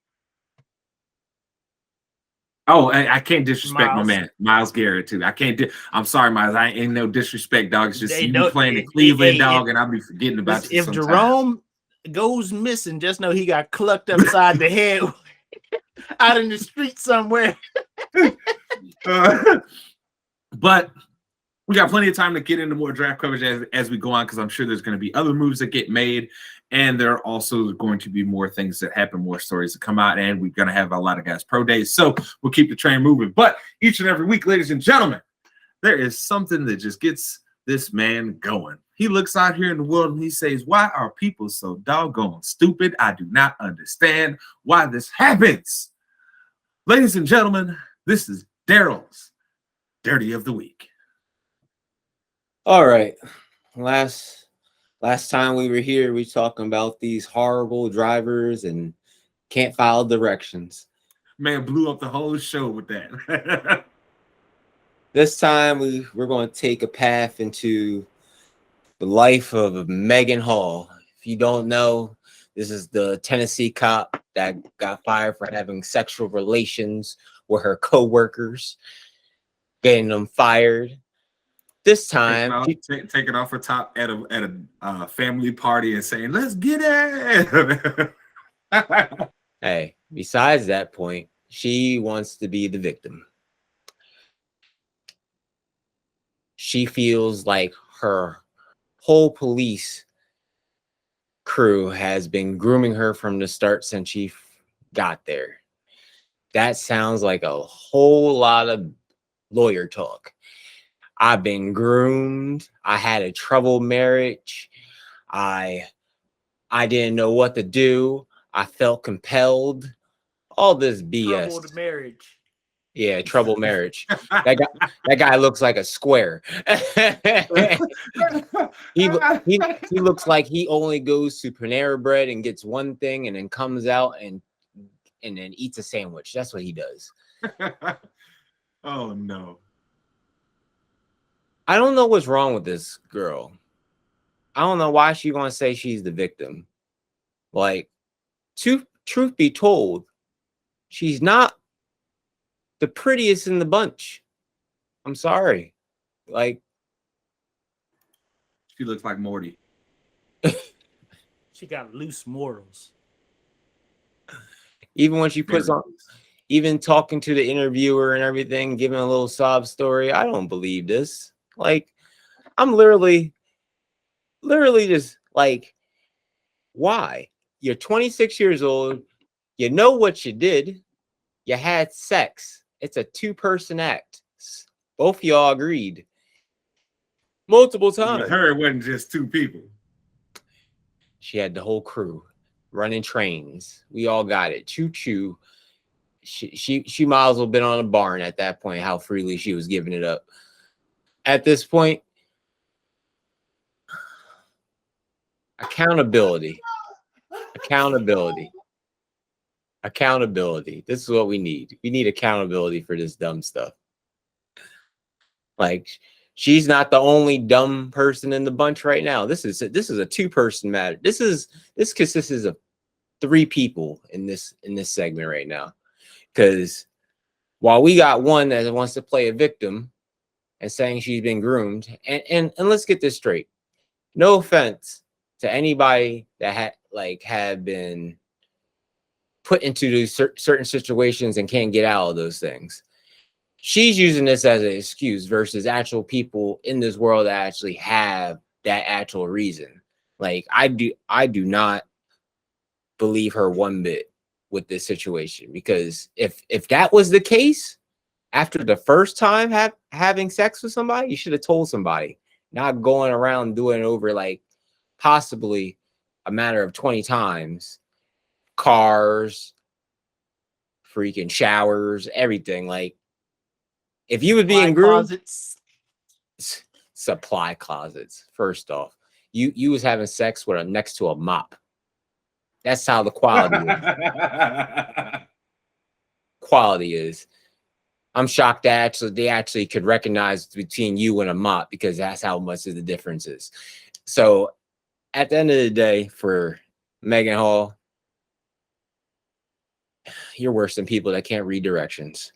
Oh, I can't disrespect my man, Myles Garrett, too. I can't. I'm sorry, Myles. I ain't no disrespect, dog. It's just you playing in Cleveland, dog, and I'll be forgetting about you. If Jerome goes missing, just know he got clucked upside the head out in the street somewhere. But we got plenty of time to get into more draft coverage as we go on, because I'm sure there's going to be other moves that get made, and there are also going to be more things that happen, more stories that come out, and we're going to have a lot of guys pro days. So we'll keep the train moving. But each and every week, ladies and gentlemen, there is something that just gets this man going. He looks out here in the world and he says, why are people so doggone stupid? I do not understand why this happens. Ladies and gentlemen, this is Darrell's Dirty of the Week. All right. Last time we were here, we talking about these horrible drivers and can't file directions. Man blew up the whole show with that. This time we're going to take a path into the life of Megan Hall. If you don't know, this is the Tennessee cop that got fired for having sexual relations with her coworkers, getting them fired. This time, taking off her top at a family party and saying, "Let's get it." Hey, besides that point, she wants to be the victim. She feels like her whole police crew has been grooming her from the start since she got there. That sounds like a whole lot of lawyer talk. I've been groomed. I had a troubled marriage. I didn't know what to do. I felt compelled. All this BS. Troubled marriage. Yeah, troubled marriage. That guy looks like a square. he looks like he only goes to Panera Bread and gets one thing and then comes out and then eats a sandwich. That's what he does. Oh no. I don't know what's wrong with this girl. I don't know why she's gonna say she's the victim. Like, truth be told, she's not the prettiest in the bunch. I'm sorry. Like, she looks like Morty. She got loose morals. Even when she puts on, even talking to the interviewer and everything, giving a little sob story, I don't believe this. Like, I'm literally just like, why? You're 26 years old. You know what you did. You had sex. It's a two-person act. Both of y'all agreed. Multiple times. With her, it wasn't just two people. She had the whole crew running trains. We all got it. Choo-choo. She might as well have been on a barn at that point, how freely she was giving it up. At this point, Accountability. This is what we need. We need accountability for this dumb stuff. Like, she's not the only dumb person in the bunch right now. This is a two-person matter. This consists of 3 people in this segment right now. Because while we got one that wants to play a victim and saying she's been groomed, and let's get this straight. No offense to anybody that had been put into these certain situations and can't get out of those things. She's using this as an excuse versus actual people in this world that actually have that actual reason. Like, I do not believe her one bit with this situation, because if that was the case after the first time having sex with somebody, you should have told somebody, not going around doing it over like possibly a matter of 20 times. Cars, freaking showers, everything. Like, if you was being groomed, supply closets. First off, you was having sex with next to a mop. That's how the quality is. I'm shocked that they actually could recognize between you and a mop, because that's how much of the difference is. So at the end of the day, for Megan Hall, you're worse than people that can't read directions.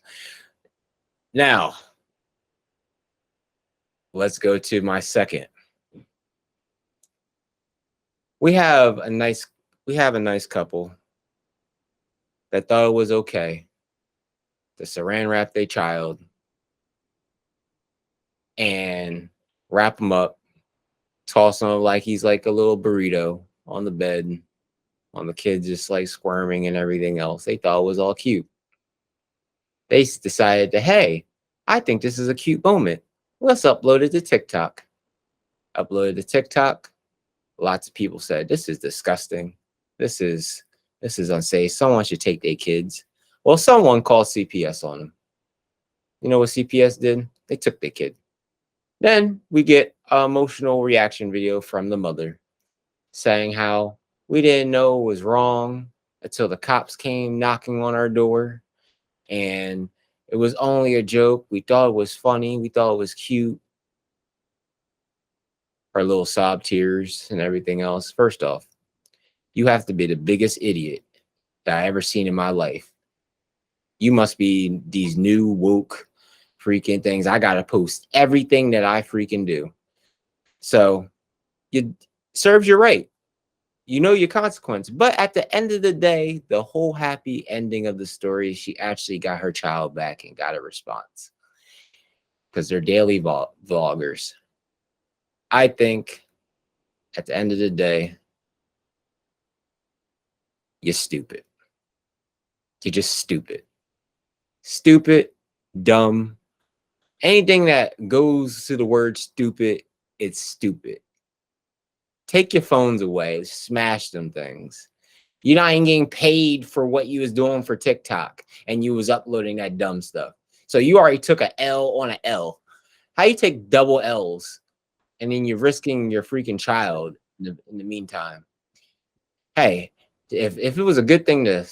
Now, let's go to my second. We have a nice couple that thought it was okay to saran wrap their child and wrap him up, toss him like he's like a little burrito on the bed, on the kid just like squirming and everything else. They thought it was all cute. They decided to, hey, I think this is a cute moment. Let's upload it to TikTok. Uploaded to TikTok. Lots of people said, this is disgusting. This is unsafe. Someone should take their kids. Well, someone called CPS on them. You know what CPS did? They took their kid. Then we get an emotional reaction video from the mother saying how we didn't know it was wrong until the cops came knocking on our door. And it was only a joke. We thought it was funny. We thought it was cute. Our little sob tears and everything else. First off, you have to be the biggest idiot that I ever seen in my life. You must be these new woke freaking things. I got to post everything that I freaking do. So it serves you right. You know your consequence. But at the end of the day, the whole happy ending of the story, she actually got her child back and got a response. Because they're daily vloggers. I think at the end of the day, you're stupid. You're just stupid. Stupid, dumb. Anything that goes to the word stupid, it's stupid. Take your phones away. Smash them things. You're not even getting paid for what you was doing for TikTok, and you was uploading that dumb stuff. So you already took a L on an L. How you take double L's, and then you're risking your freaking child in the meantime? Hey, if it was a good thing to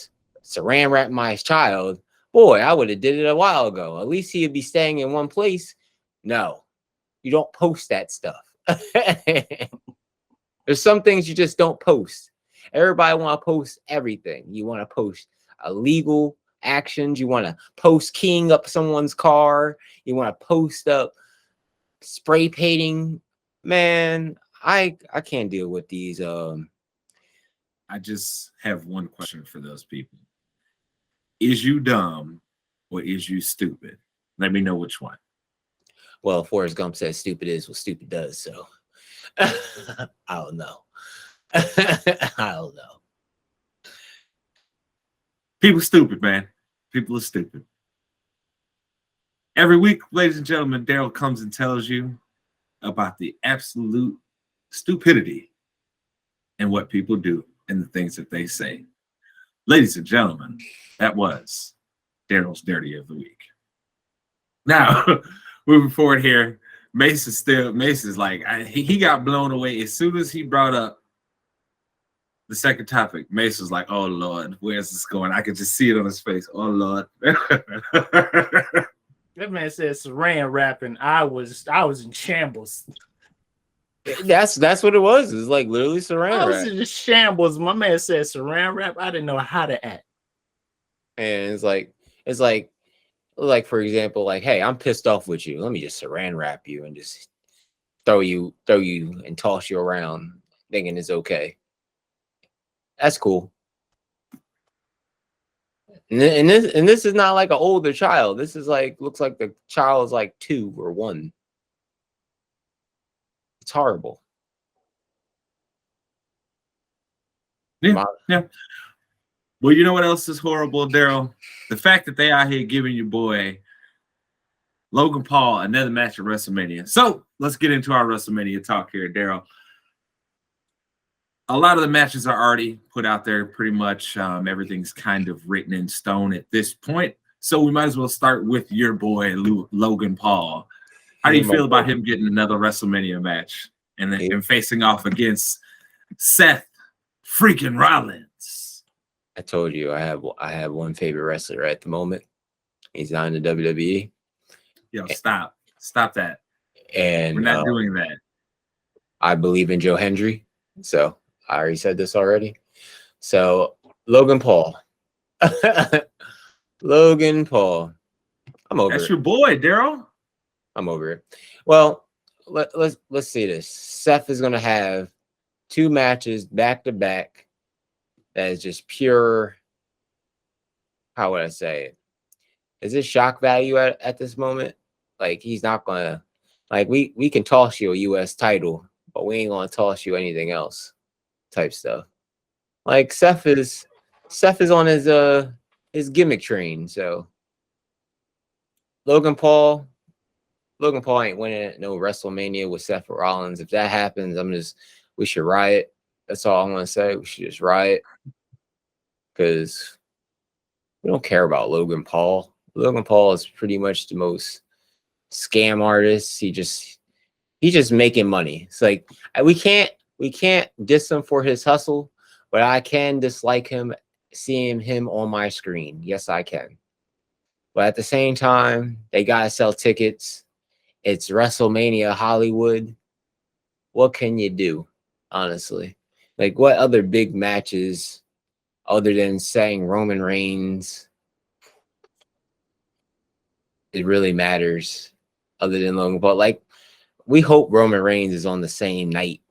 saran wrap my child, boy, I would have did it a while ago. At least he'd be staying in one place. No, you don't post that stuff. There's some things you just don't post. Everybody want to post everything. You want to post illegal actions. You want to post keying up someone's car. You want to post up spray painting. Man, I can't deal with these. I just have one question for those people. Is you dumb or is you stupid? Let me know which one. Well, Forrest Gump says stupid is what stupid does, so I don't know. I don't know. People stupid, man. People are stupid. Every week, ladies and gentlemen, Darrell comes and tells you about the absolute stupidity in what people do and the things that they say. Ladies and gentlemen, that was Darrell's Dirty of the Week. Now, moving forward here, Mace is like, he got blown away as soon as he brought up the second topic, Mace was like, "Oh Lord, where's this going?" I could just see it on his face. Oh Lord. That man said saran wrap, and I was in shambles. That's what it was. It's like literally I saran was wrap. in shambles. My man said saran wrap. I didn't know how to act. And it's like for example, like, hey, I'm pissed off with you. Let me just saran wrap you and just throw you and toss you around thinking it's okay. That's cool. And this is not like an older child. This is like, looks like the child is like 2 or 1. It's horrible. Yeah. Well, you know what else is horrible, Darrell? The fact that they out here giving your boy Logan Paul another match at WrestleMania. So let's get into our WrestleMania talk here, Darrell. A lot of the matches are already put out there pretty much. Everything's kind of written in stone at this point. So we might as well start with your boy, Logan Paul. How do you feel about him getting another WrestleMania match and facing off against Seth freaking Rollins? I told you I have one favorite wrestler at the moment. He's not in the WWE. Yo, stop that. And we're not doing that. I believe in Joe Hendry. So I already said this already. So Logan Paul. Logan Paul. I'm over it. That's your boy, Darrell. I'm over it. Well, let's see this. Seth is gonna have 2 matches back to back. That is just pure. How would I say it? Is it shock value at this moment? Like, he's not gonna, like, we can toss you a US title, but we ain't gonna toss you anything else type stuff. Like, Seth is on his gimmick train. So Logan Paul ain't winning no WrestleMania with Seth Rollins. If that happens, we should riot. That's all I'm gonna say. We should just riot. Because we don't care about Logan Paul. Logan Paul is pretty much the most scam artist. He's just making money. It's like, we can't diss him for his hustle, but I can dislike him seeing him on my screen. Yes, I can. But at the same time, they gotta sell tickets. It's WrestleMania Hollywood. What can you do, honestly? Like, what other big matches other than saying Roman Reigns it really matters other than Logan Paul? Like, we hope Roman Reigns is on the same night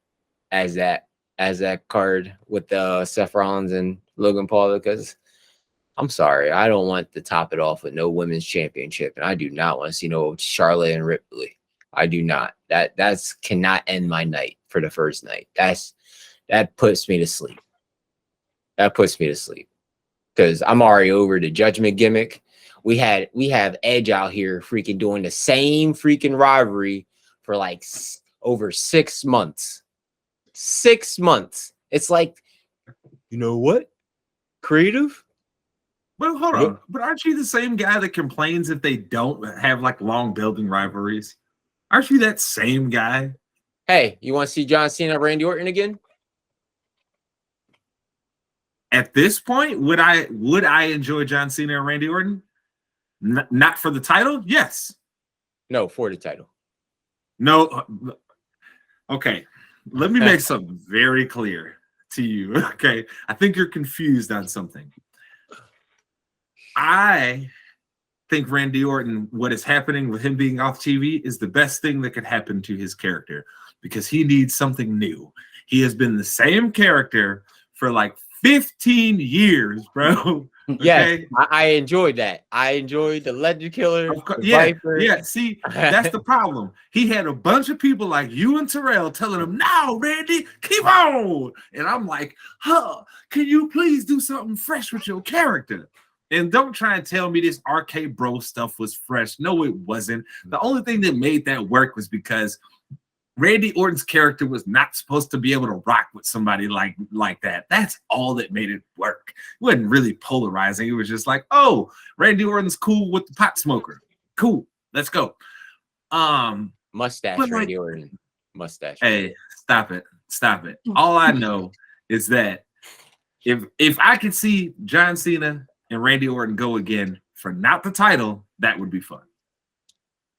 as that card with Seth Rollins and Logan Paul, because I'm sorry, I don't want to top it off with no women's championship, and I do not want to see no Charlotte and Ripley. I do not. That's cannot end my night for the first night. That puts me to sleep. That puts me to sleep because I'm already over the judgment gimmick. We have Edge out here freaking doing the same freaking rivalry for like over 6 months. 6 months. It's like, you know what? Creative. But hold on. But aren't you the same guy that complains if they don't have like long building rivalries? Aren't you that same guy? Hey, you want to see John Cena, Randy Orton again? At this point, would I enjoy John Cena and Randy Orton? Not for the title? Yes. No, for the title. No. Okay. Let me make something very clear to you. Okay. I think you're confused on something. I think Randy Orton, what is happening with him being off TV is the best thing that could happen to his character because he needs something new. He has been the same character for like 15 years, bro. Okay? Yeah, I enjoyed that. I enjoyed the Legend Killer. Viper. Yeah. See, that's the problem. He had a bunch of people like you and Darrell telling him, "No, Randy, keep on." And I'm like, can you please do something fresh with your character? And don't try and tell me this RK Bro stuff was fresh. No, it wasn't. The only thing that made that work was because Randy Orton's character was not supposed to be able to rock with somebody like that. That's all that made it work. It wasn't really polarizing. It was just like, oh, Randy Orton's cool with the pot smoker. Cool. Let's go. Mustache, Randy Orton. Mustache. Hey, stop it. Stop it. All I know is that if I could see John Cena and Randy Orton go again for not the title, that would be fun.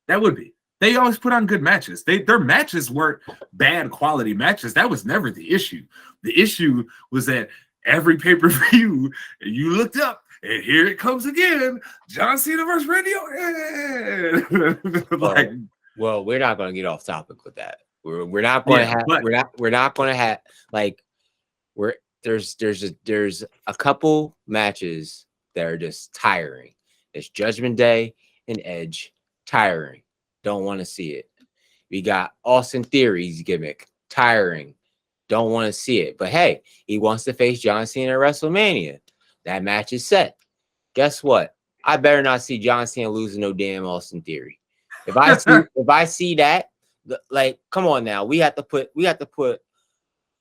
That would be. They always put on good matches. Their matches weren't bad quality matches. That was never the issue. The issue was that every pay-per-view, you looked up, and here it comes again, John Cena versus Randy Orton. Well, we're not going to get off topic with that. We're not going to have. We're not going to have like. There's a couple matches that are just tiring. It's Judgment Day and Edge, tiring. Don't want to see it. We got Austin Theory's gimmick, tiring. Don't want to see it. But hey, he wants to face John Cena at WrestleMania. That match is set. Guess what? I better not see John Cena losing no damn Austin Theory. If I see that, like, come on now, we have to put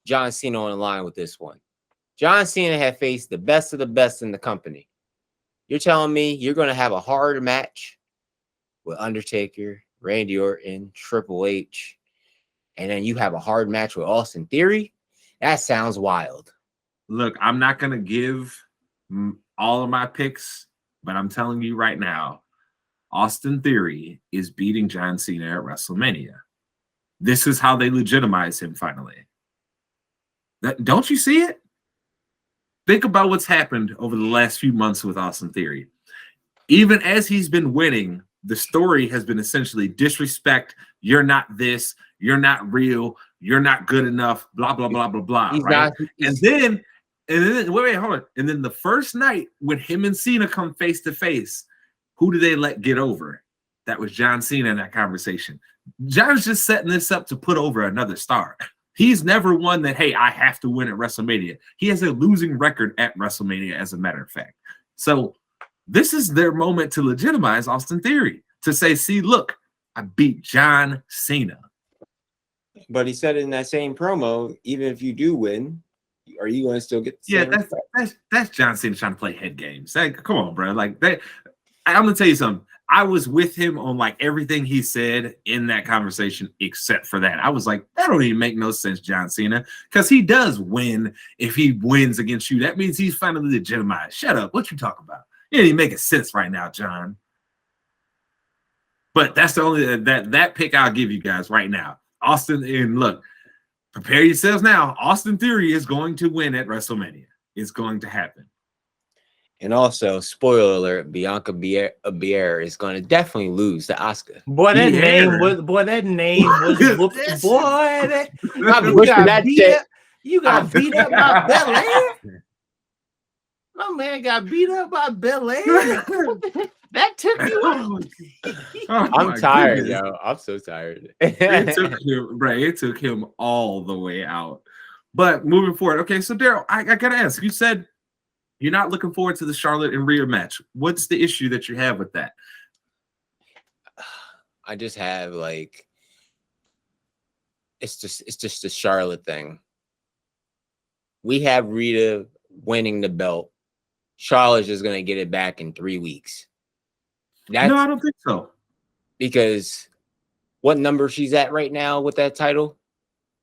John Cena on the line with this one. John Cena had faced the best of the best in the company. You're telling me you're going to have a hard match with Undertaker, Randy Orton, Triple H, and then you have a hard match with Austin Theory? That sounds wild. Look, I'm not going to give all of my picks, but I'm telling you right now, Austin Theory is beating John Cena at WrestleMania. This is how they legitimize him finally. Don't you see it? Think about what's happened over the last few months with Austin Theory. Even as he's been winning, the story has been essentially disrespect. You're not this. You're not real. You're not good enough. Blah, blah, blah, blah, blah. Right? And then wait, hold on. And then the first night when him and Cena come face to face, who do they let get over? That was John Cena in that conversation. John's just setting this up to put over another star. He's never won that, hey, I have to win at WrestleMania. He has a losing record at WrestleMania, as a matter of fact. So this is their moment to legitimize Austin Theory, to say, see, look, I beat John Cena. But he said in that same promo, even if you do win, are you going to still get the same that's John Cena trying to play head games. Like, come on, bro. Like that. I'm gonna tell you something. I was with him on like everything he said in that conversation, except for that. I was like, that don't even make no sense, John Cena, because he does win. If he wins against you, that means he's finally legitimized. Shut up. What you talking about? You ain't even making sense right now, John. But that's the only that pick I'll give you guys right now. Austin, and look, prepare yourselves now. Austin Theory is going to win at WrestleMania. It's going to happen. And also, spoiler alert, Bianca Belair is going to definitely lose to Asuka. Boy, that name was you got beat up by Belair. My man got beat up by Belair. That took you out. I'm tired, yo. I'm so tired. It took him all the way out. But moving forward, okay, so Darrell, I gotta ask, you said you're not looking forward to the Charlotte and Rhea match. What's the issue that you have with that? I just have like it's just the Charlotte thing. We have Rhea winning the belt. Charlotte's just gonna get it back in 3 weeks. No, I don't think so. Because what number she's at right now with that title?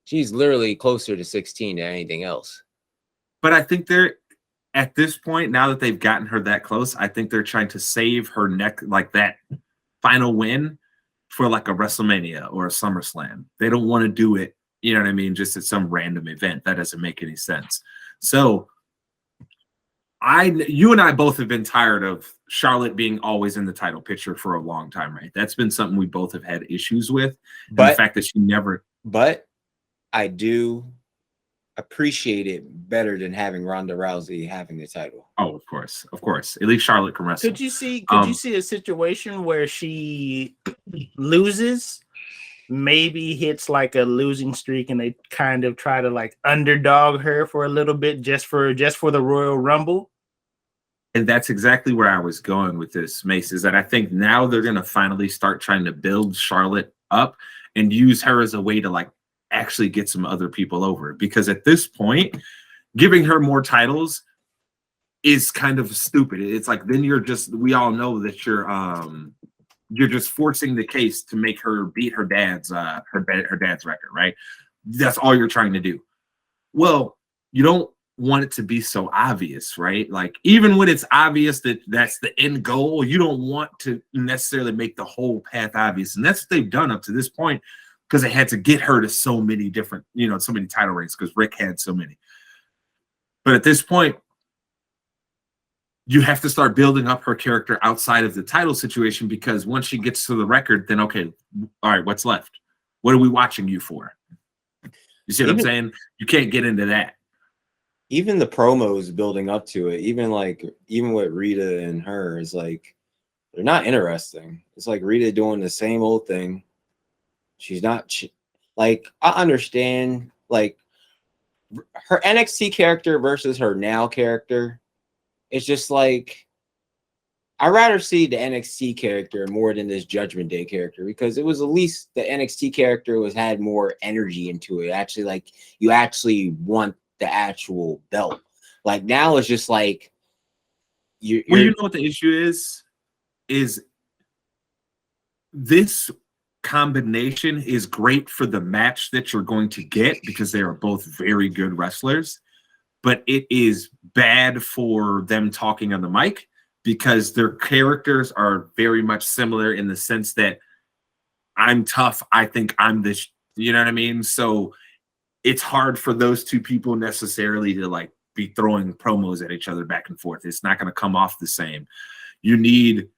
She's literally closer to 16 than anything else. But I think they're at this point, now that they've gotten her that close, I think they're trying to save her neck, like that final win, for like a WrestleMania or a SummerSlam. They don't want to do it, you know what I mean, just at some random event. That doesn't make any sense. So you and I both have been tired of Charlotte being always in the title picture for a long time, right? That's been something we both have had issues with. But the fact that she never. But I do appreciate it better than having Ronda Rousey having the title. Oh, of course. At least Charlotte can wrestle. Could you see a situation where she loses, maybe hits like a losing streak, and they kind of try to like underdog her for a little bit just for the Royal Rumble? And that's exactly where I was going with this, Mace, is that I think now they're going to finally start trying to build Charlotte up and use her as a way to like actually get some other people over. Because at this point, giving her more titles is kind of stupid. It's like, then we all know that you're just forcing the case to make her beat her dad's record, right? That's all you're trying to do. Well, you don't want it to be so obvious, right? Like, even when it's obvious that that's the end goal, you don't want to necessarily make the whole path obvious. And that's what they've done up to this point, because they had to get her to so many different, so many title reigns, because Rick had so many. But at this point, you have to start building up her character outside of the title situation, because once she gets to the record, then okay, all right, what's left? What are we watching you for? You see what I'm saying? You can't get into that. Even the promos building up to it, even with Rita and her, is like, they're not interesting. It's like Rita doing the same old thing. She's not like, I understand like her NXT character versus her now character. It's just like, I'd rather see the NXT character more than this Judgment Day character, because it was at least the NXT character had more energy into it. Actually, like, you actually want the actual belt. Like, now it's just like you know what the issue is this combination is great for the match that you're going to get, because they are both very good wrestlers, but it is bad for them talking on the mic, because their characters are very much similar in the sense that I'm tough, I think I'm this, you know what I mean? So it's hard for those two people necessarily to like be throwing promos at each other back and forth. It's not going to come off the same. You need,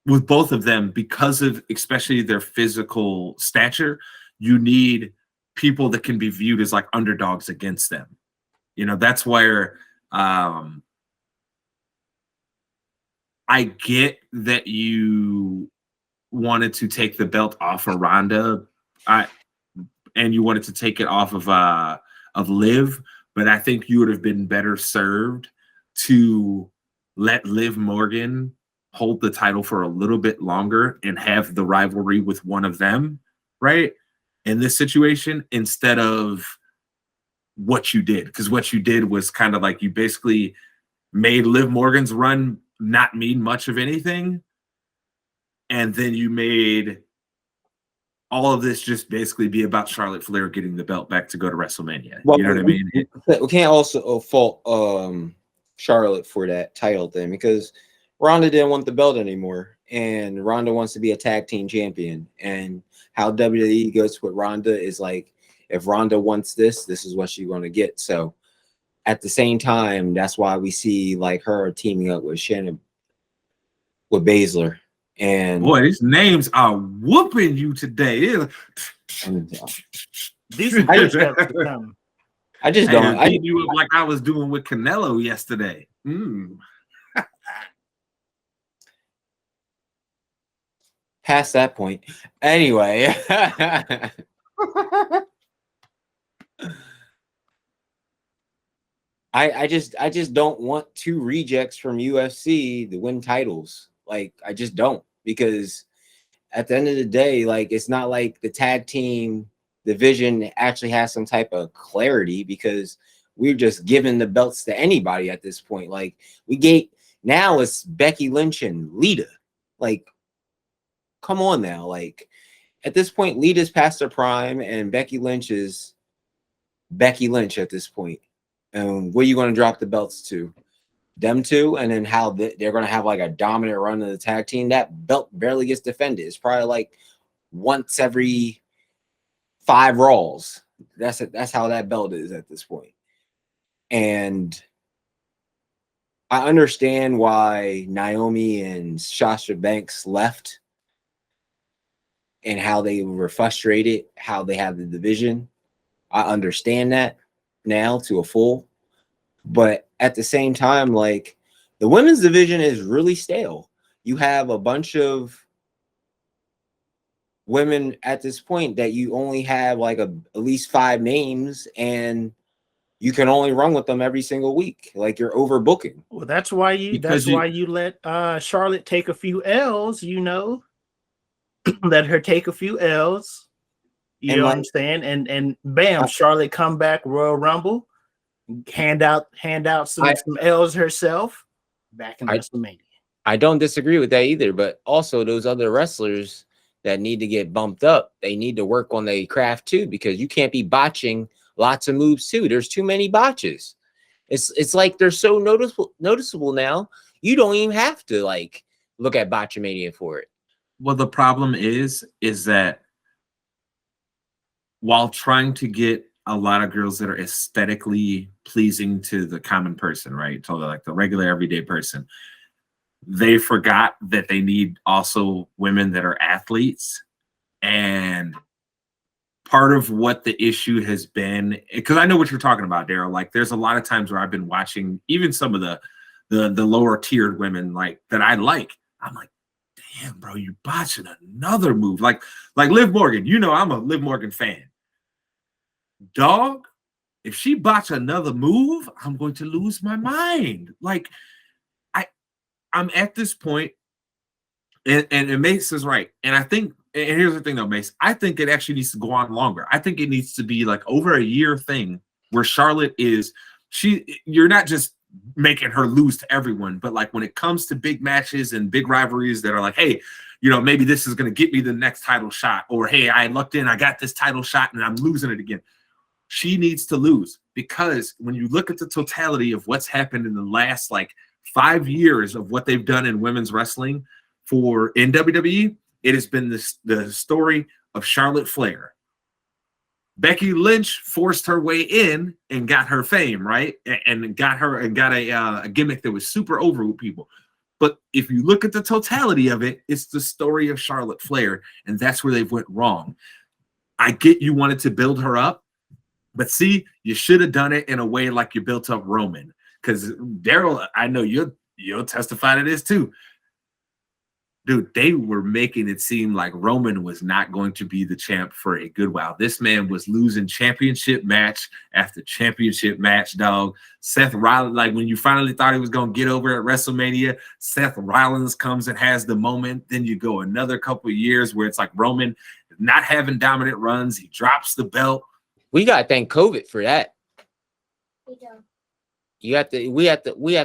with both of them, because of especially their physical stature, you need people that can be viewed as like underdogs against them. That's where I get that you wanted to take the belt off of Ronda, and you wanted to take it off of Liv, but I think you would have been better served to let Liv Morgan hold the title for a little bit longer and have the rivalry with one of them, right? In this situation, instead of what you did. Because what you did was kind of like, you basically made Liv Morgan's run not mean much of anything, and then you made all of this just basically be about Charlotte Flair getting the belt back to go to WrestleMania. Well, you know what I mean? We can't also fault Charlotte for that title thing, because Ronda didn't want the belt anymore, and Ronda wants to be a tag team champion. And how WWE goes with Ronda is like, if Ronda wants this, this is what she's going to get. So at the same time, that's why we see like her teaming up with Shannon, with Baszler. And boy, these names are whooping you today. These are I just don't. I beat you up like I was doing with Canelo yesterday. Past that point. Anyway. I just don't want two rejects from UFC to win titles. Like, I just don't, because at the end of the day, like, it's not like the tag team division actually has some type of clarity, because we're just giving the belts to anybody at this point. Like, now it's Becky Lynch and Lita. Like, come on now. Like, at this point, Lita's past her prime, and Becky Lynch is Becky Lynch at this point. And where are you going to drop the belts to? Them two, and then how they're going to have like a dominant run of the tag team. That belt barely gets defended. It's probably like once every 5 Raws. That's how that belt is at this point. And I understand why Naomi and Sasha Banks left, and how they were frustrated, how they have the division. I understand that now to a full. But at the same time, like, the women's division is really stale. You have a bunch of women at this point that you only have like at least 5 names, and you can only run with them every single week. Like, you're overbooking. Well, that's why you let Charlotte take a few L's, let her take a few L's. You know what I'm saying? And bam, Charlotte come back, Royal Rumble, hand out some L's herself, back in WrestleMania. I don't disagree with that either, but also those other wrestlers that need to get bumped up, they need to work on their craft too, because you can't be botching lots of moves too. There's too many botches. It's like they're so noticeable now. You don't even have to like look at Botchamania for it. Well, the problem is that while trying to get a lot of girls that are aesthetically pleasing to the common person, right? So like the regular everyday person, they forgot that they need also women that are athletes. And part of what the issue has been, because I know what you're talking about, Darrell. Like there's a lot of times where I've been watching even some of the lower tiered women like that I like. I'm like, damn, bro, you botching another move. Like Liv Morgan. You know, I'm a Liv Morgan fan. Dog, if she botch another move, I'm going to lose my mind. Like I'm at this point, and Mace is right. And I think, and here's the thing though, Mace, I think it actually needs to go on longer. I think it needs to be like over a year thing where Charlotte is, you're not just making her lose to everyone, but like when it comes to big matches and big rivalries that are like, hey, you know, maybe this is going to get me the next title shot, or hey, I lucked in, I got this title shot and I'm losing it again. She needs to lose, because when you look at the totality of what's happened in the last like 5 years of what they've done in women's wrestling in WWE, it has been the story of Charlotte Flair. Becky Lynch forced her way in and got her fame, right? And got a gimmick that was super over with people. But if you look at the totality of it, it's the story of Charlotte Flair, and that's where they've went wrong. I get you wanted to build her up, but see, you should have done it in a way like you built up Roman. Because Darrell, I know you'll testify to this too. Dude, they were making it seem like Roman was not going to be the champ for a good while. This man was losing championship match after championship match, dog. Seth Rollins, like when you finally thought he was going to get over at WrestleMania, Seth Rollins comes and has the moment. Then you go another couple of years where it's like Roman not having dominant runs. He drops the belt. We got to thank COVID for that. We do. We have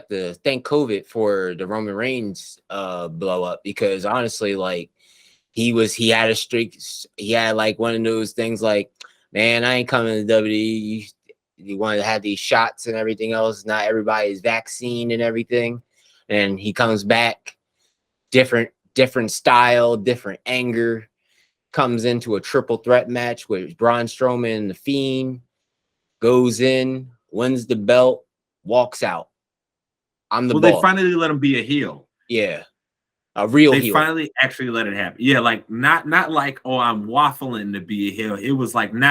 to thank COVID for the Roman Reigns blow up, because honestly, like he had a streak. He had like one of those things like, man, I ain't coming to WWE. You wanted to have these shots and everything else. Not everybody's vaccine and everything. And he comes back, different style, different anger, comes into a triple threat match with Braun Strowman and The Fiend, goes in, wins the belt, walks out. They finally let him be a heel. Yeah. A real heel. They finally actually let it happen. Yeah, like not like, oh, I'm waffling to be a heel. It was like, no.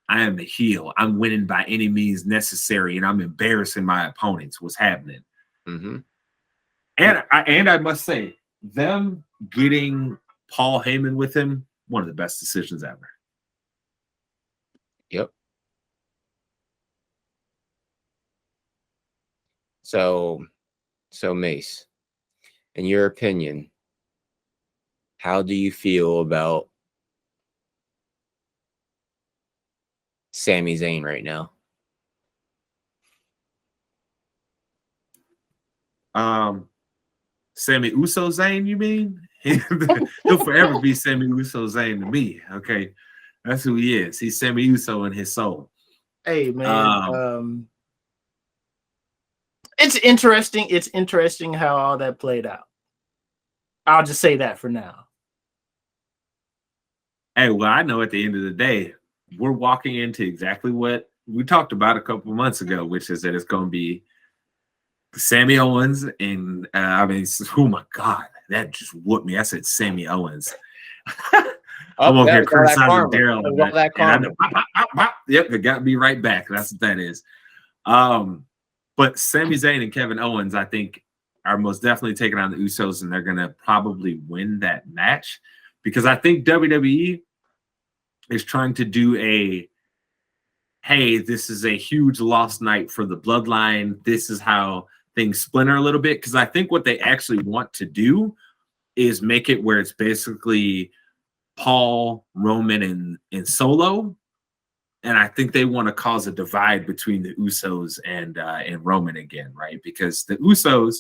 I am a heel. I'm winning by any means necessary, and I'm embarrassing my opponents. What's happening? Mm-hmm. And I must say, them getting Paul Heyman with him, one of the best decisions ever. Yep. So Mace, in your opinion, how do you feel about Sami Zayn right now? Sammy Uso Zayn, you mean? He'll forever be Sammy Uso Zayn to me. Okay, that's who he is. He's Sammy Uso in his soul. Hey man, it's interesting. It's interesting how all that played out. I'll just say that for now. Hey, well, I know at the end of the day, we're walking into exactly what we talked about a couple months ago, which is that it's going to be Sammy Owens and oh my God, that just whooped me. I said Sammy Owens. I'm over here criticizing Darrell. Yep, it got me right back. That's what that is. But Sami Zayn and Kevin Owens, I think, are most definitely taking on the Usos, and they're going to probably win that match, because I think WWE is trying to do hey, this is a huge lost night for the bloodline. This is how things splinter a little bit, because I think what they actually want to do is make it where it's basically Paul, Roman, and Solo. And I think they want to cause a divide between the Usos and Roman again, right? Because the Usos,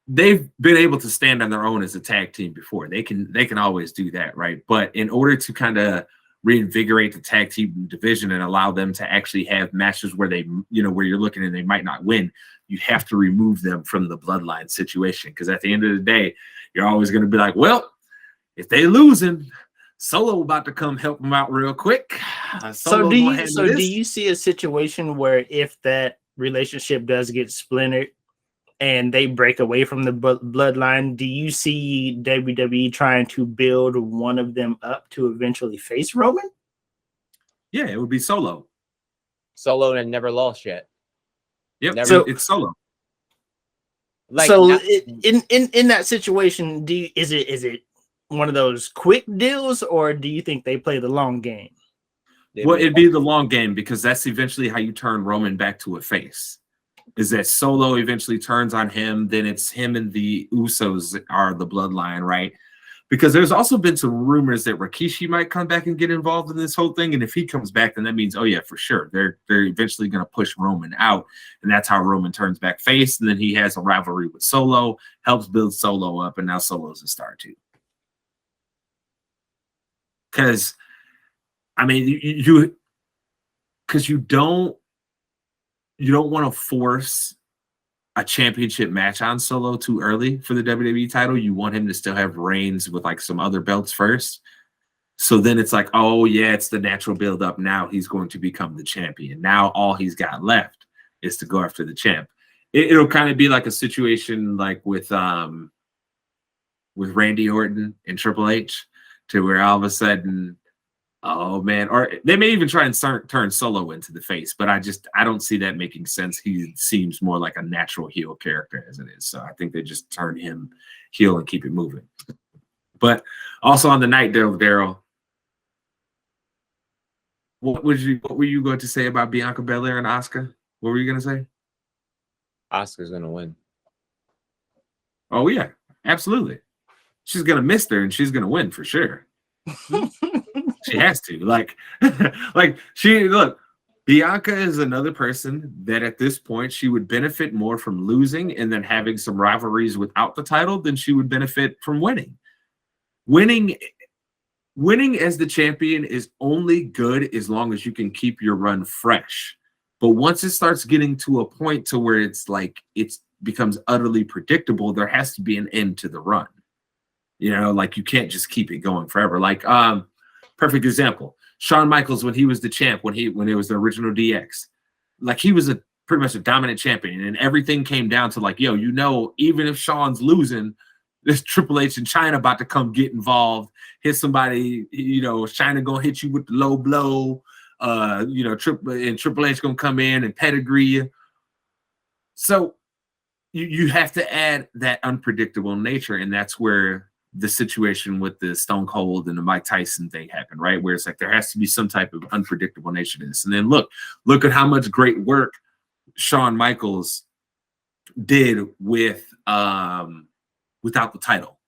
they've been able to stand on their own as a tag team before. They can always do that, right? But in order to kind of reinvigorate the tag team division and allow them to actually have matches where they, where you're looking and they might not win, you have to remove them from the bloodline situation. Because at the end of the day, you're always going to be like, well, if they losing, Solo about to come help them out real quick. So do you see a situation where if that relationship does get splintered and they break away from the bloodline, do you see WWE trying to build one of them up to eventually face Roman? Yeah, it would be Solo. Solo and never lost yet. Yep, it's Solo. Like, so in that situation, is it one of those quick deals, or do you think they play the long game? Well, it'd be the long game, because that's eventually how you turn Roman back to a face. Is that Solo eventually turns on him, then it's him and the Usos are the bloodline, right? Because there's also been some rumors that Rikishi might come back and get involved in this whole thing, and if he comes back, then that means, oh yeah, for sure, they're eventually going to push Roman out, and that's how Roman turns back face, and then he has a rivalry with Solo, helps build Solo up, and now Solo's a star too. Because, I mean, you don't want to force a championship match on Solo too early for the WWE title. You want him to still have reigns with like some other belts first. So then it's like, oh yeah, it's the natural build up. Now he's going to become the champion. Now all he's got left is to go after the champ. It'll kind of be like a situation like with Randy Orton and Triple H, to where all of a sudden, oh man, or they may even try and turn Solo into the face, but I don't see that making sense. He seems more like a natural heel character as it is. So I think they just turn him heel and keep it moving. But also on the night, Darrell, what were you going to say about Bianca Belair and Asuka? What were you going to say? Asuka's going to win. Oh yeah, absolutely. She's going to miss her and she's going to win for sure. She has to. Bianca is another person that at this point she would benefit more from losing and then having some rivalries without the title than she would benefit from winning. Winning as the champion is only good as long as you can keep your run fresh. But once it starts getting to a point to where it's like it becomes utterly predictable, there has to be an end to the run. Like you can't just keep it going forever. Like perfect example, Shawn Michaels when he was the champ, when it was the original DX, like he was pretty much a dominant champion, and everything came down to like, even if Shawn's losing, this Triple H and China about to come get involved, hit somebody, China gonna hit you with the low blow, Triple H gonna come in and pedigree you. So you have to add that unpredictable nature, and that's where the situation with the Stone Cold and the Mike Tyson thing happened, right? Where it's like there has to be some type of unpredictable nature to this. And then look at how much great work Shawn Michaels did with without the title.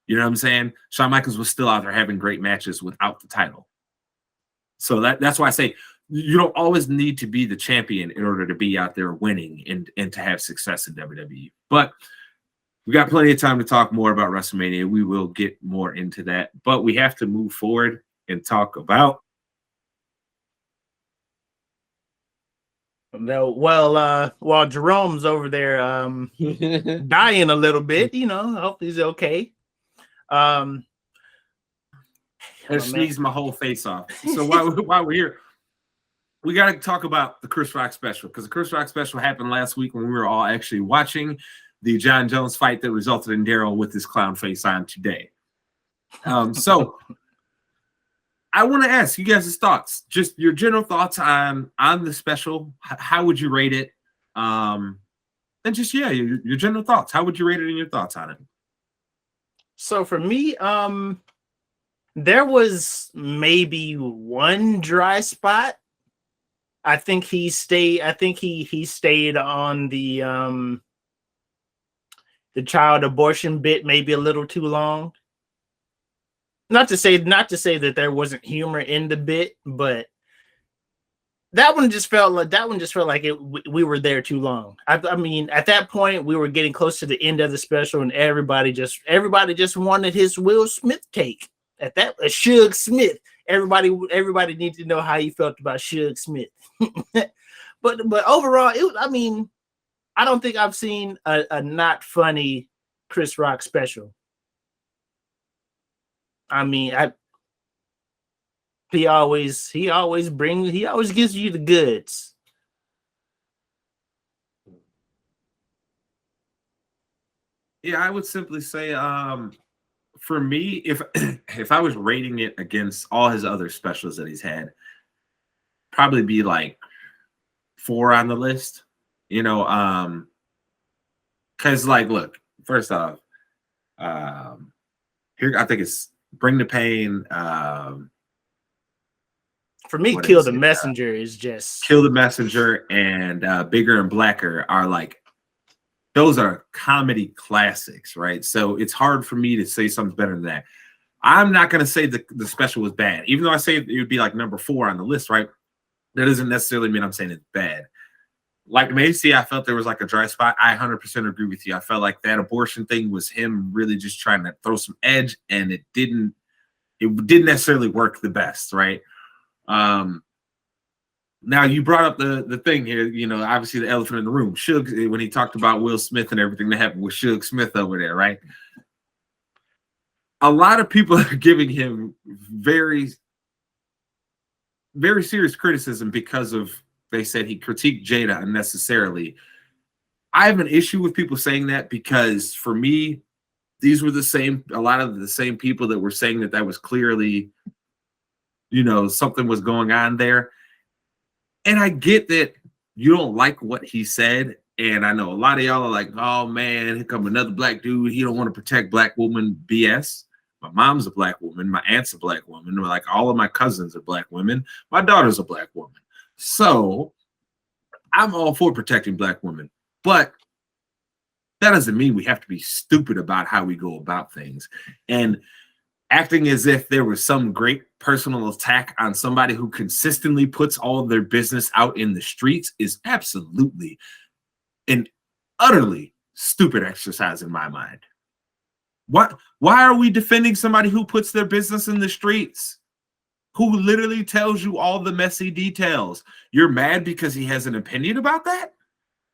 You know what I'm saying? Shawn Michaels was still out there having great matches without the title. So that's why I say you don't always need to be the champion in order to be out there winning and to have success in WWE. But we got plenty of time to talk more about WrestleMania. We will get more into that, but we have to move forward and talk about. No, while Jerome's over there dying a little bit, I hope he's okay. I sneezed my whole face off. So while we're here, we got to talk about the Chris Rock special, because the Chris Rock special happened last week when we were all actually watching the John Jones fight that resulted in Darrell with his clown face on today. So I want to ask you guys' thoughts, just your general thoughts on the special. How would you rate it? And just, your general thoughts. How would you rate it and your thoughts on it? So for me, there was maybe one dry spot. I think he stayed on the child abortion bit maybe a little too long. Not to say that there wasn't humor in the bit, but that one just felt like we were there too long. I mean, at that point we were getting close to the end of the special, and everybody just wanted his Will Smith take. At that, Suge Smith, everybody needs to know how he felt about Suge Smith. but overall, I don't think I've seen a not funny Chris Rock special. He always gives you the goods. Yeah, I would simply say, for me, if I was rating it against all his other specials that he's had, probably be like 4 on the list. Because like, look, first off, here I think it's Bring the Pain. For me, Kill the Messenger is just Kill the Messenger and Bigger and Blacker are like, those are comedy classics, right? So it's hard for me to say something better than that. I'm not going to say the special was bad, even though I say it would be like number 4 on the list, right? That doesn't necessarily mean I'm saying it's bad. Like Macy, I felt there was like a dry spot. I 100% agree with you. I felt like that abortion thing was him really just trying to throw some edge, and it didn't necessarily work the best, right? Now you brought up the thing here, obviously the elephant in the room. Suge, when he talked about Will Smith and everything that happened with Suge Smith over there, right? A lot of people are giving him very, very serious criticism because of, they said he critiqued Jada unnecessarily. I have an issue with people saying that because for me, these were a lot of the same people that were saying that was clearly, something was going on there. And I get that you don't like what he said. And I know a lot of y'all are like, oh man, here come another black dude. He don't want to protect black women. BS. My mom's a black woman. My aunt's a black woman. Like all of my cousins are black women. My daughter's a black woman. So I'm all for protecting black women. But that doesn't mean we have to be stupid about how we go about things. And acting as if there was some great personal attack on somebody who consistently puts all of their business out in the streets is absolutely an utterly stupid exercise in my mind. Why are we defending somebody who puts their business in the streets? Who literally tells you all the messy details? You're mad because he has an opinion about that?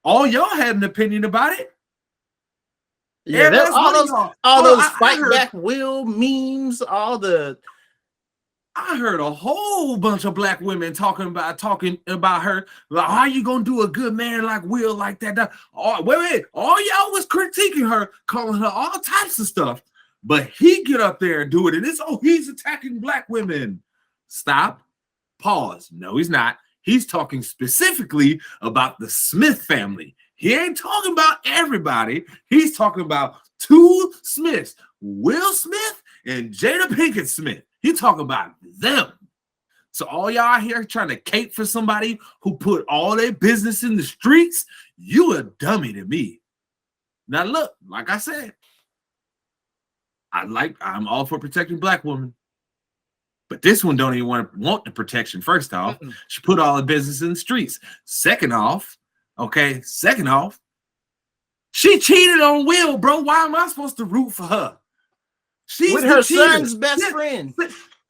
All y'all had an opinion about it. Yeah, all those fight back Will memes, I heard a whole bunch of black women talking about her. Like, how you gonna do a good man like Will like that? All y'all was critiquing her, calling her all types of stuff. But he get up there and do it, and he's attacking black women. Stop. Pause. No, he's not. He's talking specifically about the Smith family. He ain't talking about everybody. He's talking about 2 Smiths, Will Smith and Jada Pinkett Smith. He's talking about them. So all y'all here trying to cape for somebody who put all their business in the streets, you a dummy to me. Now look, like I said, I'm all for protecting black women. But this one don't even want the protection. First off, she put all her business in the streets. Second off, she cheated on Will, bro. Why am I supposed to root for her? She's with her son's best friend.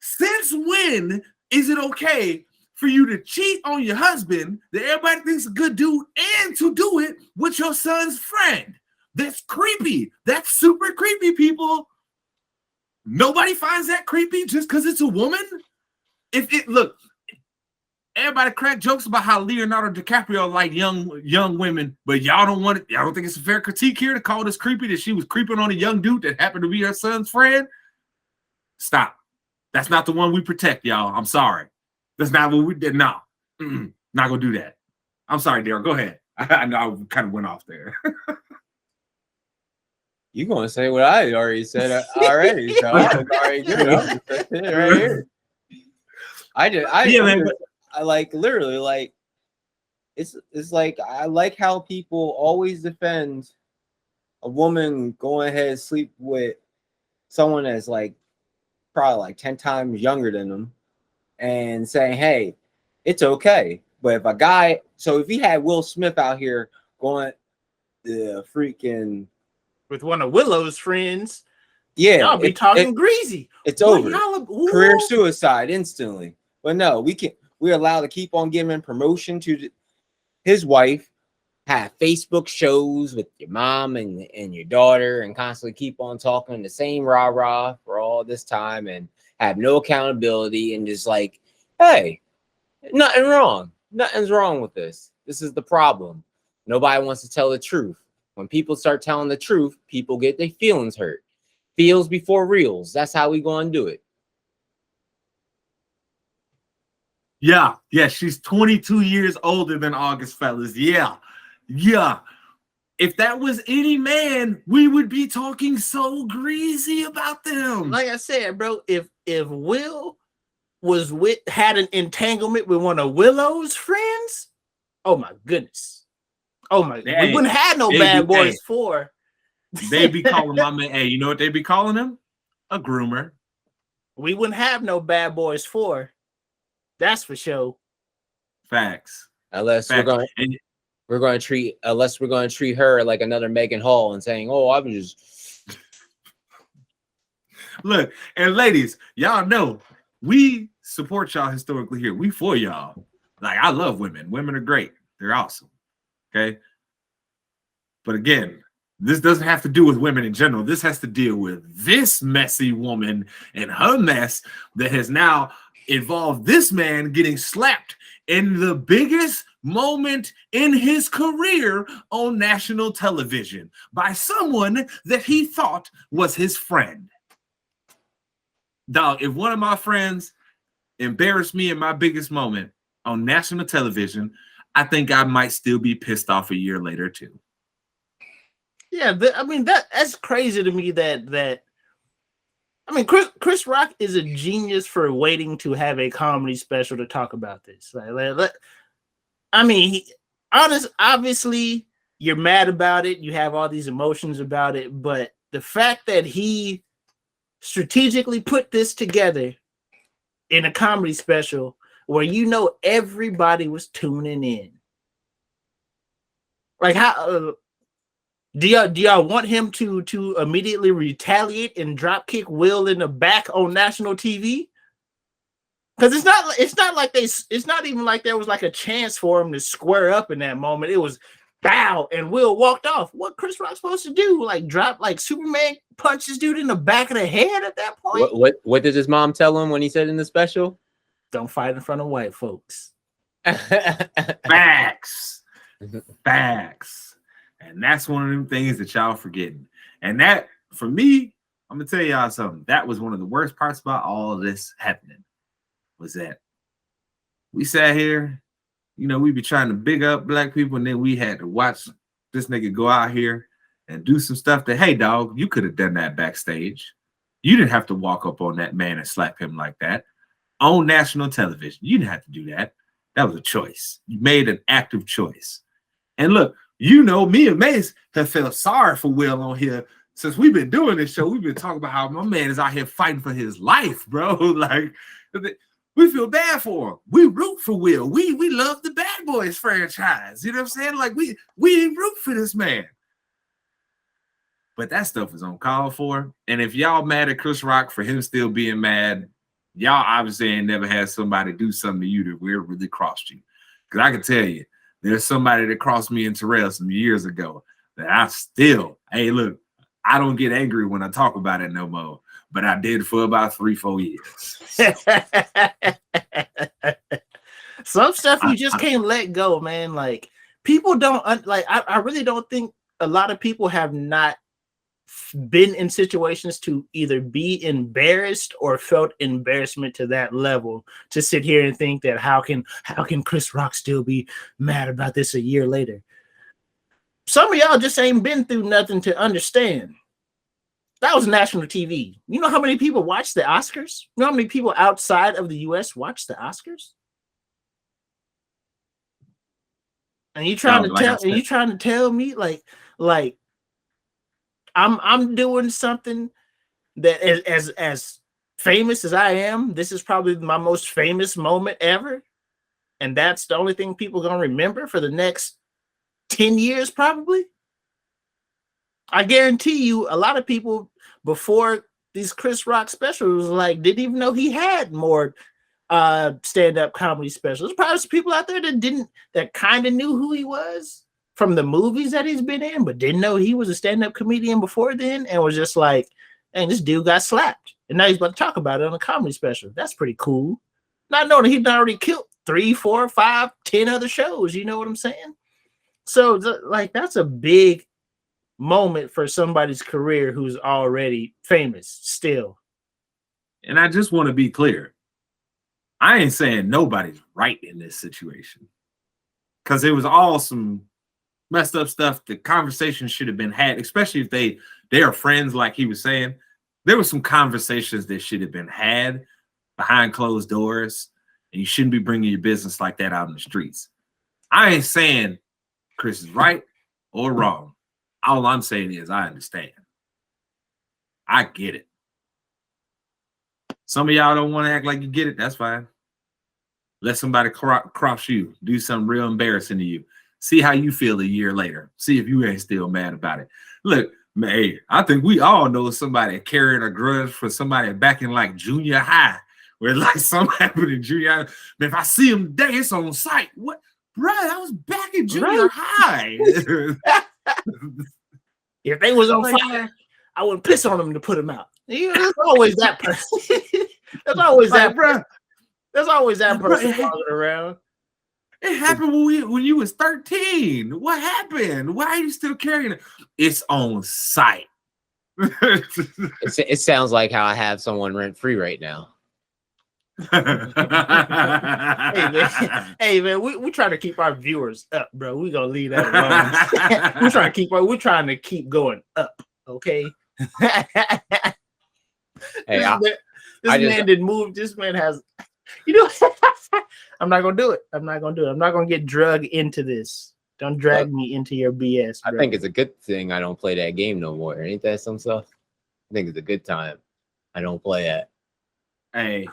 Since when is it okay for you to cheat on your husband that everybody thinks is a good dude and to do it with your son's friend? That's creepy. That's super creepy, people. Nobody finds that creepy just because it's a woman. Look, everybody crack jokes about how Leonardo DiCaprio like young women, but y'all don't want it. Y'all don't think it's a fair critique here to call this creepy that she was creeping on a young dude that happened to be her son's friend? Stop. That's not the one we protect, y'all. I'm sorry. That's not what we did. No, not gonna do that. I'm sorry, Darrell. Go ahead. I know I kind of went off there. You're gonna say what I already said already, so I'm already good. Right here. I like literally like it's like I like how people always defend a woman going ahead and sleep with someone that's like probably like 10 times younger than them and saying, hey, it's okay. But if a guy, so if he had Will Smith out here going the freaking with one of Willow's friends, Yeah, Y'all be talking greasy. It's Boy, over. y'all, Career suicide instantly. But no, we're allowed to keep on giving promotion to his wife, have Facebook shows with your mom and your daughter, and constantly keep on talking the same rah-rah for all this time and have no accountability and just like, hey, nothing's wrong with this. This is the problem. Nobody wants to tell the truth. When people start telling the truth, people get their feelings hurt. Feels before reels. That's how we going to do it. Yeah, she's 22 years older than August, fellas. Yeah. If that was any man, we would be talking so greasy about them. Like I said, bro, if Will had an entanglement with one of Willow's friends, oh my goodness. Oh my, we wouldn't have no Bad Boys 4. They be calling my man, hey, you know what they be calling him? A groomer. We wouldn't have no Bad Boys 4. That's for sure. Facts. Unless we're going to treat her like another Megan Hall and saying, "Oh, I was just look." And ladies, y'all know we support y'all historically here. We for y'all. Like, I love women. Women are great. They're awesome. Okay. But again, this doesn't have to do with women in general. This has to deal with this messy woman and her mess that has now involved this man getting slapped in the biggest moment in his career on national television by someone that he thought was his friend. Dog, if one of my friends embarrassed me in my biggest moment on national television, I think I might still be pissed off a year later too. Yeah, I mean that's crazy to me that I mean Chris Rock is a genius for waiting to have a comedy special to talk about this. I mean, obviously you're mad about it, you have all these emotions about it, but the fact that he strategically put this together in a comedy special where everybody was tuning in. Like, how do y'all want him to immediately retaliate and drop kick Will in the back on national TV? Because it's not even like there was like a chance for him to square up in that moment. It was bow and Will walked off. What Chris Rock supposed to do? Like drop like Superman punch this dude in the back of the head at that point? What did his mom tell him when he said in the special? Don't fight in front of white folks. Facts. And that's one of them things that y'all forgetting. And that, for me, I'm going to tell y'all something. That was one of the worst parts about all of this happening, was that we sat here, we be trying to big up black people, and then we had to watch this nigga go out here and do some stuff that, hey, dog, you could have done that backstage. You didn't have to walk up on that man and slap him like that on national television. You didn't have to do that. That was a choice. You made an active choice. And look, me and Mace have felt sorry for Will on here since we've been doing this show. We've been talking about how my man is out here fighting for his life, bro. Like, we feel bad for him. We root for Will. We love the Bad Boys franchise. You know what I'm saying? Like, we root for this man. But that stuff is uncalled for. And if y'all mad at Chris Rock for him still being mad, y'all obviously ain't never had somebody do something to you that really crossed you. Because I can tell you, there's somebody that crossed me and Darrell some years ago that I still, hey, look, I don't get angry when I talk about it no more, but I did for about 3-4 years. Some stuff you just can't let go, man. Like, people don't, like, I really don't think a lot of people have not been in situations to either be embarrassed or felt embarrassment to that level to sit here and think that how can Chris Rock still be mad about this a year later? Some of y'all just ain't been through nothing to understand. That was national TV. You know how many people watch the Oscars? You know how many people outside of the US watch the Oscars? And you trying to tell me like I'm doing something that as famous as I am, this is probably my most famous moment ever. And that's the only thing people are going to remember for the next 10 years, probably. I guarantee you, a lot of people before these Chris Rock specials like didn't even know he had more stand-up comedy specials. There's probably some people out there that kind of knew who he was from the movies that he's been in, but didn't know he was a stand-up comedian before then, and was just like, "Dang, this dude got slapped," and now he's about to talk about it on a comedy special. That's pretty cool. Not knowing he'd already killed 3, 4, 5, 10 other shows. You know what I'm saying? So, like, that's a big moment for somebody's career who's already famous still. And I just want to be clear. I ain't saying nobody's right in this situation, because it was all some messed up stuff. The conversation should have been had, especially if they are friends, like he was saying. There were some conversations that should have been had behind closed doors, and you shouldn't be bringing your business like that out in the streets. I ain't saying Chris is right or wrong. All I'm saying is I understand. I get it. Some of y'all don't want to act like you get it. That's fine. Let somebody cross you, do something real embarrassing to you. See how you feel a year later. See if you ain't still mad about it. Look, man, hey, I think we all know somebody carrying a grudge for somebody back in like junior high, where like something happened in junior high. Man, if I see him today, it's on site. What? Bro, I was back in junior high. If they was on fire, I wouldn't piss on them to put them out. There's always that person. There's always that, bro. There's always that person walking around. It happened when you was 13. What happened? Why are you still carrying it? It's on site. It sounds like how I have someone rent free right now. Hey man, we trying to keep our viewers up, bro. We gonna leave that alone. we're trying to keep going up, okay? Hey, this man didn't move. This man has, I'm not gonna do it. I'm not gonna get drugged into this. Don't drag me into your BS, bro. I think it's a good thing I don't play that game no more. Ain't that some stuff? I think it's a good time I don't play that. Hey,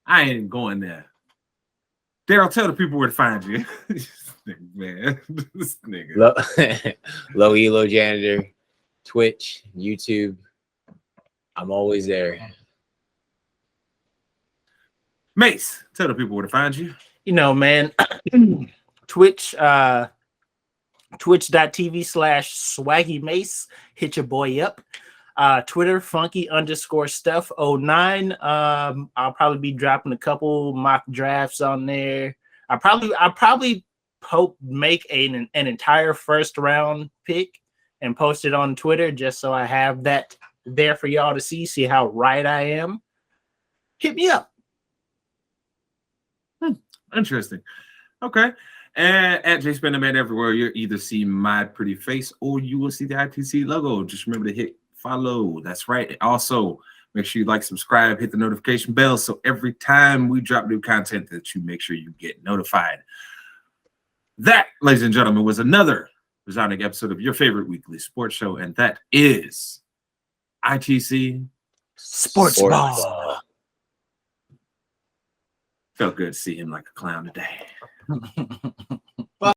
I ain't going there. Darrell, tell the people where to find you. Man, this nigga. Low Elo Janitor, Twitch, YouTube. I'm always there. Mace, tell the people where to find you. Man, Twitch, twitch.tv/swaggymace. Hit your boy up. Twitter, funky_stuff09. I'll probably be dropping a couple mock drafts on there. I'll probably make an entire first round pick and post it on Twitter just so I have that there for y'all to see how right I am. Hit me up. Interesting. Okay. And at JSpenderman everywhere, you'll either see my pretty face or you will see the ITC logo. Just remember to hit follow. That's right. Also, make sure you like, subscribe, hit the notification bell so every time we drop new content that you make sure you get notified. That, ladies and gentlemen, was another resounding episode of your favorite weekly sports show, and that is ITC Sportsball. Felt good to see him like a clown today.